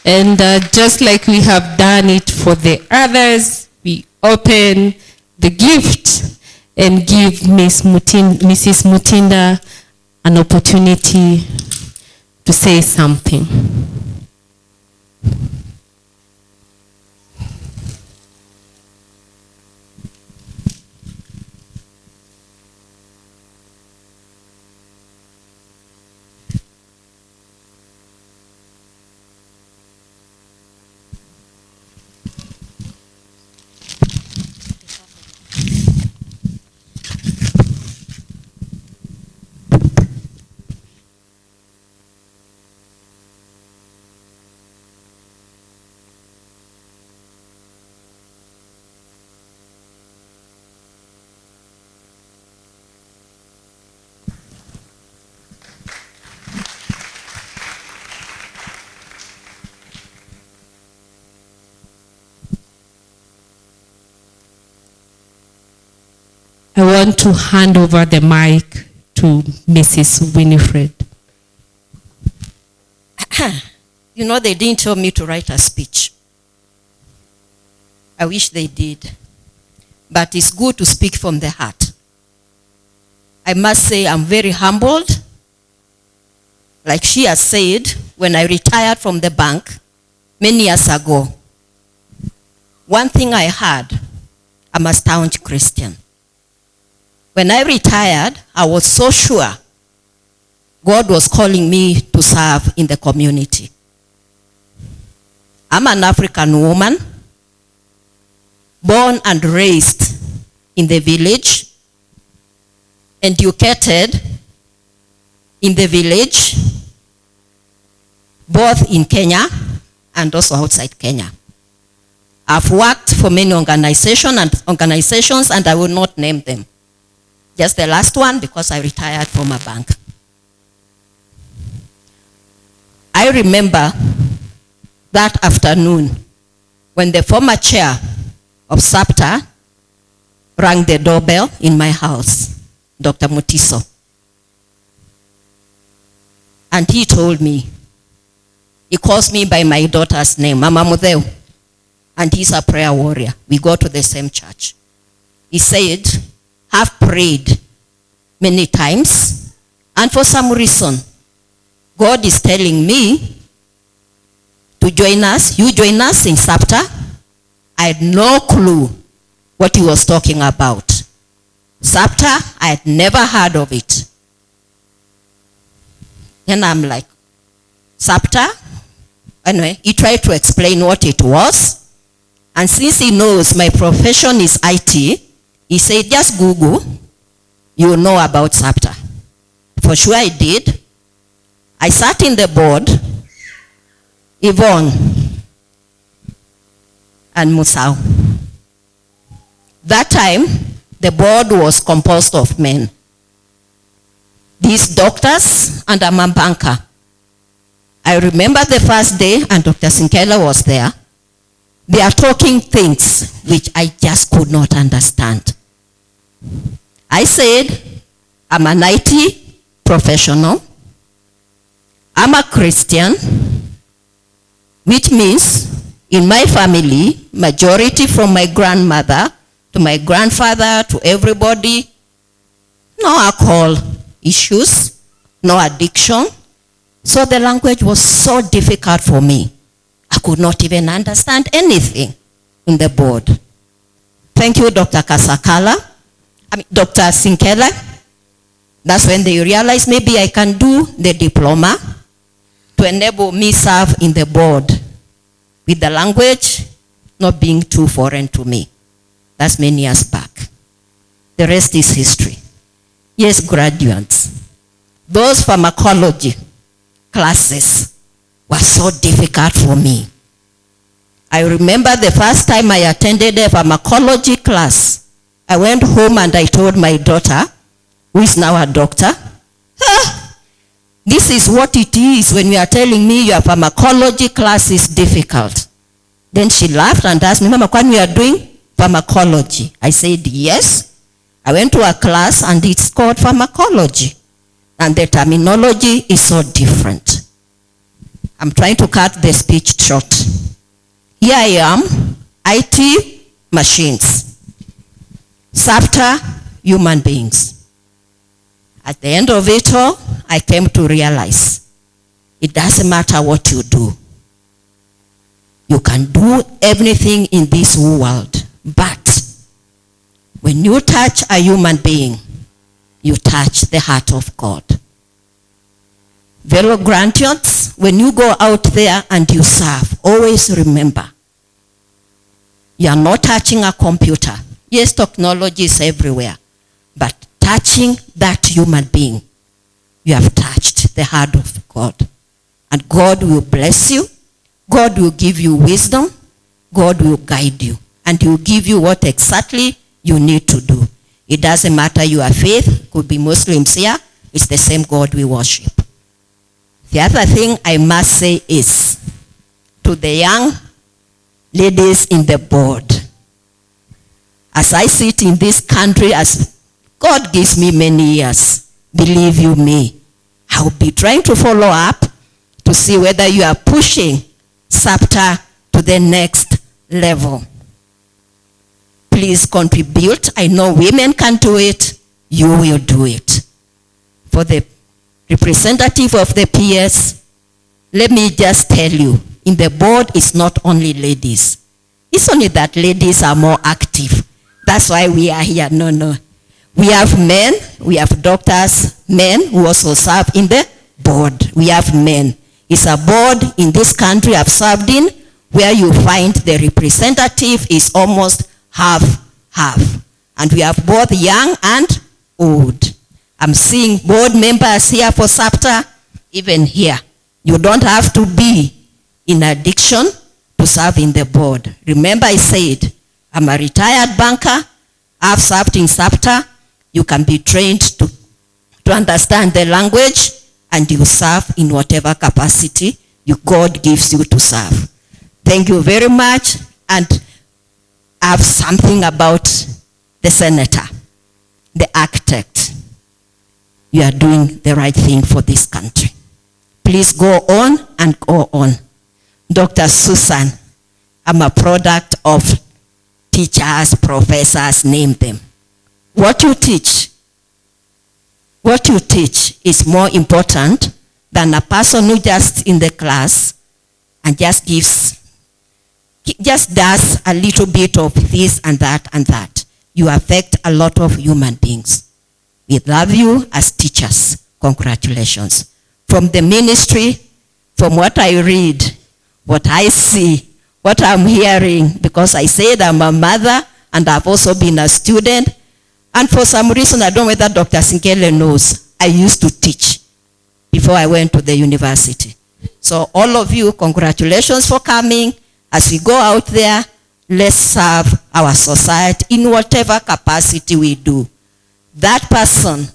And just like we have done it for the others, we open the gift and give Mrs. Mutinda an opportunity to say something. I want to hand over the mic to Mrs. Winifred. You know, they didn't tell me to write a speech. I wish they did. But it's good to speak from the heart. I must say I'm very humbled. Like she has said, when I retired from the bank many years ago, one thing I had, I'm a staunch Christian. When I retired, I was so sure God was calling me to serve in the community. I'm an African woman, born and raised in the village, educated in the village, both in Kenya and also outside Kenya. I've worked for many organizations and I will not name them. Just the last one because I retired from a bank. I remember that afternoon when the former chair of SAPTA rang the doorbell in my house, Dr. Mutiso. And he told me, he calls me by my daughter's name, Mama Mudeu, and he's a prayer warrior. We go to the same church. He said, have prayed many times, and for some reason, God is telling me to join us. You join us in SAPTA. I had no clue what he was talking about. SAPTA, I had never heard of it. And I'm like, SAPTA? Anyway, he tried to explain what it was. And since he knows my profession is IT, he said, just Google, you'll know about SAPTA. For sure I did. I sat in the board, Yvonne and Musau. That time, the board was composed of men. These doctors and a banker. I remember the first day, and Dr. Sinkela was there. They are talking things which I just could not understand. I said, I'm an IT professional. I'm a Christian, which means in my family, majority from my grandmother to my grandfather to everybody, no alcohol issues, no addiction. So the language was so difficult for me. I could not even understand anything in the board. Thank you, Dr. Dr. Sinkela. That's when they realized maybe I can do the diploma to enable me serve in the board with the language not being too foreign to me. That's many years back. The rest is history. Yes, graduates. Those pharmacology classes were so difficult for me. I remember the first time I attended a pharmacology class, I went home and I told my daughter, who is now a doctor, this is what it is when you are telling me your pharmacology class is difficult. Then she laughed and asked me, Mama, when we are doing pharmacology? I said, yes. I went to a class and it's called pharmacology. And the terminology is so different. I'm trying to cut the speech short. Here I am, IT machines. SAPTA, human beings. At the end of it all, I came to realize it doesn't matter what you do. You can do everything in this world, but when you touch a human being, you touch the heart of God. Fellow graduates, when you go out there and you serve, always remember, you are not touching a computer. Yes, technology is everywhere, but touching that human being, you have touched the heart of God. And God will bless you. God will give you wisdom. God will guide you. And He will give you what exactly you need to do. It doesn't matter your faith. Could be Muslims here. It's the same God we worship. The other thing I must say is, to the young ladies in the board, as I sit in this country, as God gives me many years, believe you me, I'll be trying to follow up to see whether you are pushing SAPTA to the next level. Please contribute. I know women can do it. You will do it. For the representative of the PS, let me just tell you, in the board it's not only ladies. It's only that ladies are more active. That's why we are here. No. We have men, we have doctors, men who also serve in the board. We have men. It's a board in this country I've served in where you find the representative is almost half. And we have both young and old. I'm seeing board members here for SAPTA, even here. You don't have to be in addiction to serve in the board. Remember I said, I'm a retired banker. I've served in SAPTA. You can be trained to understand the language and you serve in whatever capacity God gives you to serve. Thank you very much. And I have something about the senator, the architect. You are doing the right thing for this country. Please go on and go on. Dr. Susan, I'm a product of teachers, professors, name them. What you teach is more important than a person who just in the class and just does a little bit of this and that, you affect a lot of human beings. We love you as teachers. Congratulations. From the ministry, from what I read, what I see, what I'm hearing, because I said I'm a mother and I've also been a student. And for some reason, I don't know whether Dr. Sinkele knows, I used to teach before I went to the university. So all of you, congratulations for coming. As we go out there, let's serve our society in whatever capacity we do. That person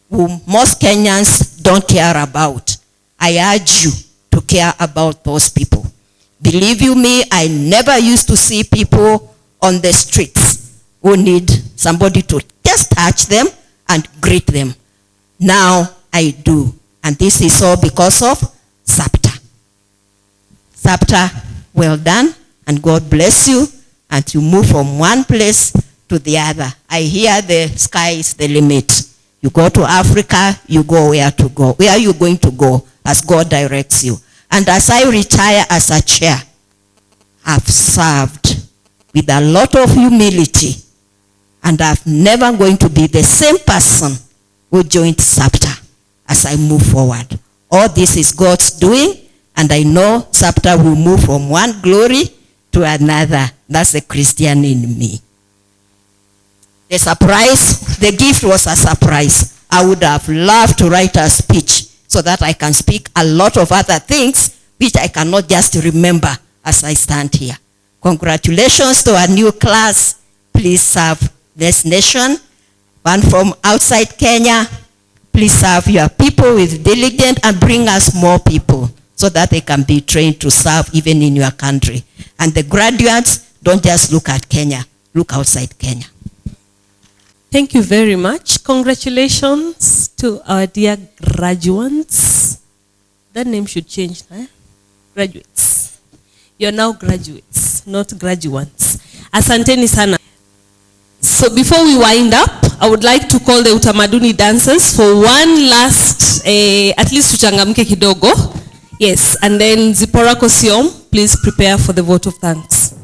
whom most Kenyans don't care about, I urge you to care about those people. Believe you me, I never used to see people on the streets who need somebody to just touch them and greet them. Now I do. And this is all because of SAPTA. SAPTA, well done, and God bless you, and you move from one place to the other. I hear the sky is the limit. You go to Africa, you go where to go. Where are you going to go as God directs you? And as I retire as a chair, I've served with a lot of humility, and I'm never going to be the same person who joined SAPTA as I move forward. All this is God's doing, and I know SAPTA will move from one glory to another. That's the Christian in me. The surprise, the gift was a surprise. I would have loved to write a speech so that I can speak a lot of other things which I cannot just remember as I stand here. Congratulations to our new class. Please serve this nation. One from outside Kenya, please serve your people with diligence and bring us more people so that they can be trained to serve even in your country. And the graduates, don't just look at Kenya, look outside Kenya. Thank you very much. Congratulations to our dear graduates. That name should change, eh? Graduates. You're now graduates, not graduates. Asanteni sana. So before we wind up, I would like to call the utamaduni dancers for one last, at least tuchangamke kidogo. Yes, and then Zipporah Kosiom, please prepare for the vote of thanks.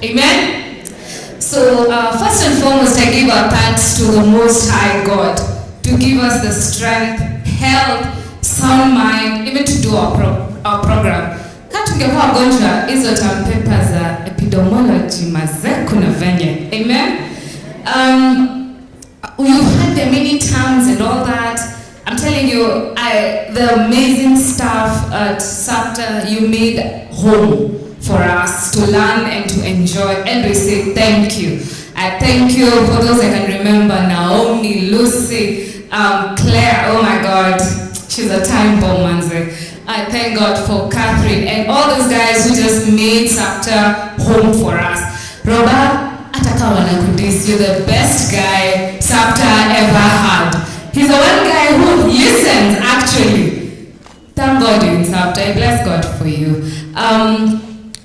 Amen? So first and foremost, I give our thanks to the Most High God to give us the strength, health, sound mind, even to do our program. Tungekuwa wagonjwa hizo term papers za epidemiology mazee kuna venye. Amen? You've had the many terms and all that. I'm telling you, the amazing staff at SAPTA, you made home for us to learn and to enjoy, and we say thank you. I thank you for those I can remember: Naomi, Lucy, Claire. Oh my God, she's a time bomb, manze. I thank God for Catherine and all those guys who just made SAPTA home for us. Robert, you're the best guy SAPTA ever had. He's the one guy who listens, actually. Thank God you're in SAPTA. I bless God for you.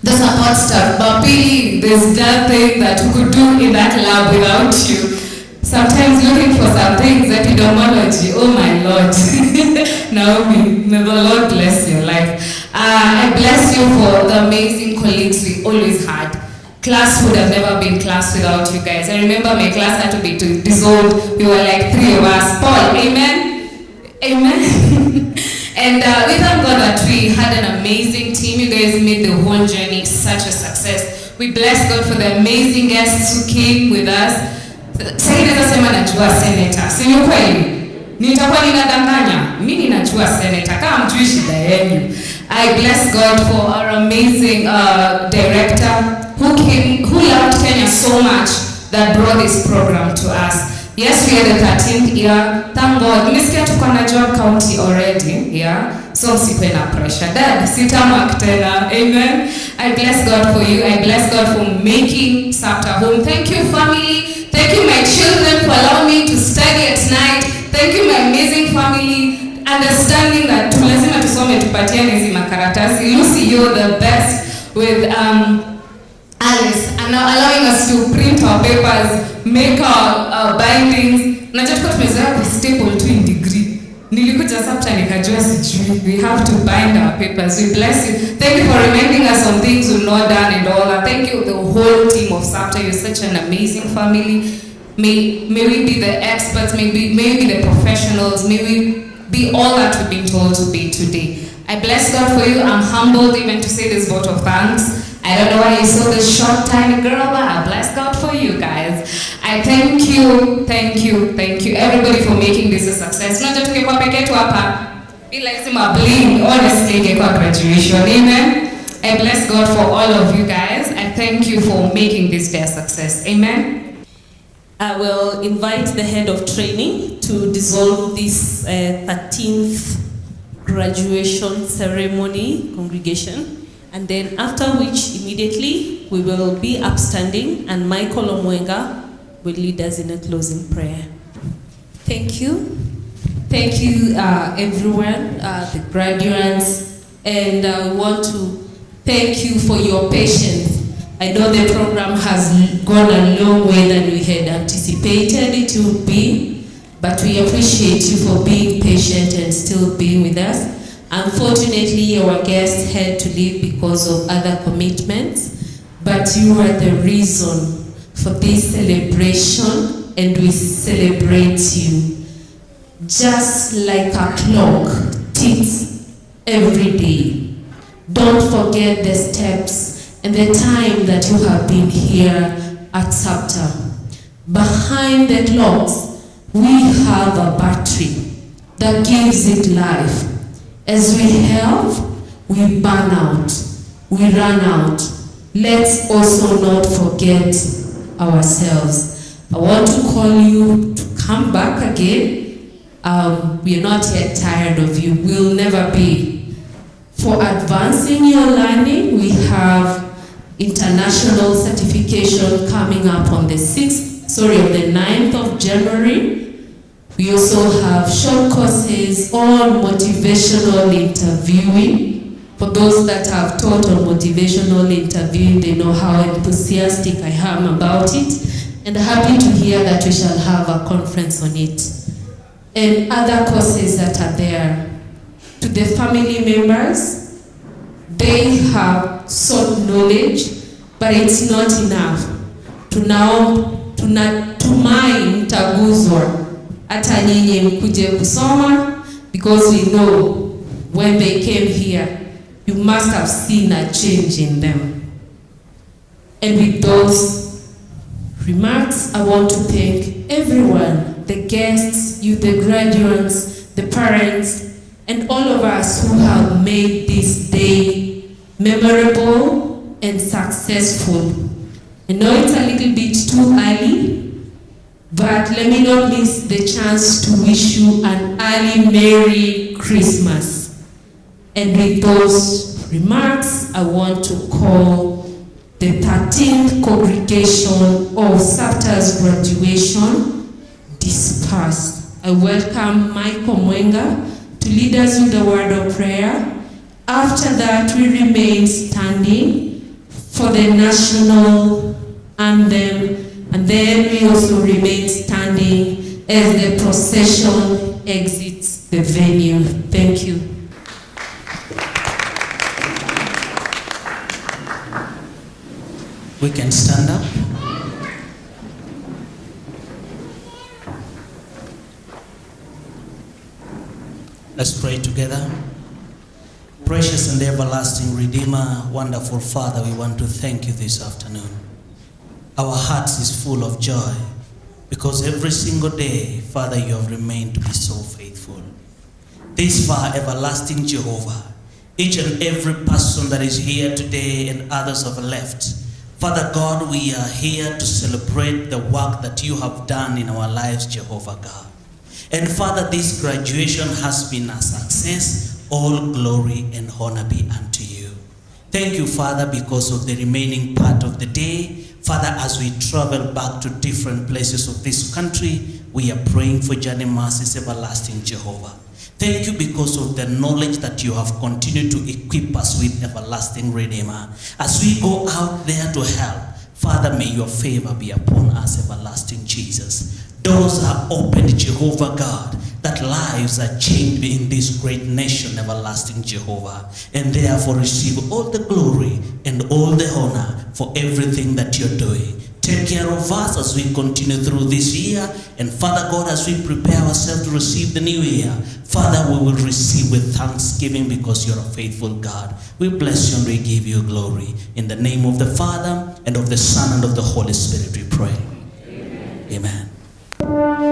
The support staff, but really, there's nothing that we could do in that lab without you. Sometimes looking for some things, epidemiology, oh my Lord. Naomi, may the Lord bless your life. I bless you for the amazing colleagues we always had. Class would have never been class without you guys. I remember my class had to be dissolved. We were like 3 of us. Paul, amen? Amen. And we thank God that we had an amazing team. You guys made the whole journey such a success. We bless God for the amazing guests who came with us. Sasa naweza sema najua senator. Si ni kweli? Nitakuwa ninadanganya. Mimi najua senator. Kama mjui shida yenu. I bless God for our amazing director who loved Kenya so much that brought this program to us. Yes, we are the 13th year. Thank God. Nimesikia tuko na job county already. Yeah. So msikuwe na pressure. Dad, sitamark tena. Amen. I bless God for you. I bless God for making SAPTA home. Thank you, family. Thank you, my children, for allowing me to study at night. Thank you, my amazing family. Understanding that lazima tusome tupatiane hizi makaratasi. Lucy, you're the best with Alice, and now allowing us to print our papers, make our bindings. Najua tuko tumezoea kustaple tu in degree. Nilikuja SAPTA nikajua sijui. We have to bind our papers. We bless you. Thank you for reminding us of things we've not done and all that. Thank you, the whole team of SAPTA. You're such an amazing family. May we be the experts, may we be the professionals, may we be all that we've been told to be today. I bless God for you. I'm humbled even to say this vote of thanks. I don't know why you saw this short tiny girl, but I bless God for you guys. I thank you, everybody for making this a success. Not just tukikuwa peke yetu hapa, bila lazima bling, honestly, ingekuwa graduation, amen. I bless God for all of you guys. I thank you for making this day a success, amen. I will invite the head of training to dissolve this 13th graduation ceremony congregation. And then after which, immediately, we will be upstanding and Michael Omwenga will lead us in a closing prayer. Thank you. Thank you, everyone, the graduates. And I want to thank you for your patience. I know the program has gone a long way than we had anticipated it would be, but we appreciate you for being patient and still being with us. Unfortunately, our guests had to leave because of other commitments, but you are the reason for this celebration, and we celebrate you. Just like a clock ticks every day. Don't forget the steps and the time that you have been here at SAPTA. Behind the clocks, we have a battery that gives it life. As we have, we burn out, we run out. Let's also not forget ourselves. I want to call you to come back again. We are not yet tired of you. We'll never be. For advancing your learning, we have international certification coming up on the 9th of January. We also have short courses on motivational interviewing. For those that have taught on motivational interviewing, they know how enthusiastic I am about it. And happy to hear that we shall have a conference on it. And other courses that are there. To the family members, they have sought knowledge, but it's not enough. Tunatumai mtaguzwa hata nyinyi mkuje kusoma, because we know when they came here, you must have seen a change in them. And with those remarks, I want to thank everyone, the guests, you, the graduates, the parents, and all of us who have made this day memorable and successful. I know it's a little bit too early, but let me not miss the chance to wish you an early Merry Christmas. And with those remarks, I want to call the 13th congregation of SAPTA's graduation dispersed. I welcome Michael Mwenga to lead us with the word of prayer. After that, we remain standing for the national anthem, and then we also remain standing as the procession exits the venue. Thank you. We can stand up. Let's pray together. Precious and everlasting Redeemer, wonderful Father, we want to thank you this afternoon. Our hearts is full of joy because every single day, Father, you have remained to be so faithful. This far, everlasting Jehovah, each and every person that is here today and others have left, Father God, we are here to celebrate the work that you have done in our lives, Jehovah God. And Father, this graduation has been a success. All glory and honor be unto you. Thank you, Father, because of the remaining part of the day. Father, as we travel back to different places of this country, we are praying for journey mercies, everlasting Jehovah. Thank you because of the knowledge that you have continued to equip us with, everlasting Redeemer. As we go out there to help, Father, may your favor be upon us, everlasting Jesus. Doors are opened, Jehovah God, that lives are changed in this great nation, everlasting Jehovah. And therefore receive all the glory and all the honor for everything that you're doing. Take care of us as we continue through this year. And Father God, as we prepare ourselves to receive the new year, Father, we will receive with thanksgiving because you're a faithful God. We bless you and we give you glory. In the name of the Father, and of the Son, and of the Holy Spirit we pray. Amen. Amen.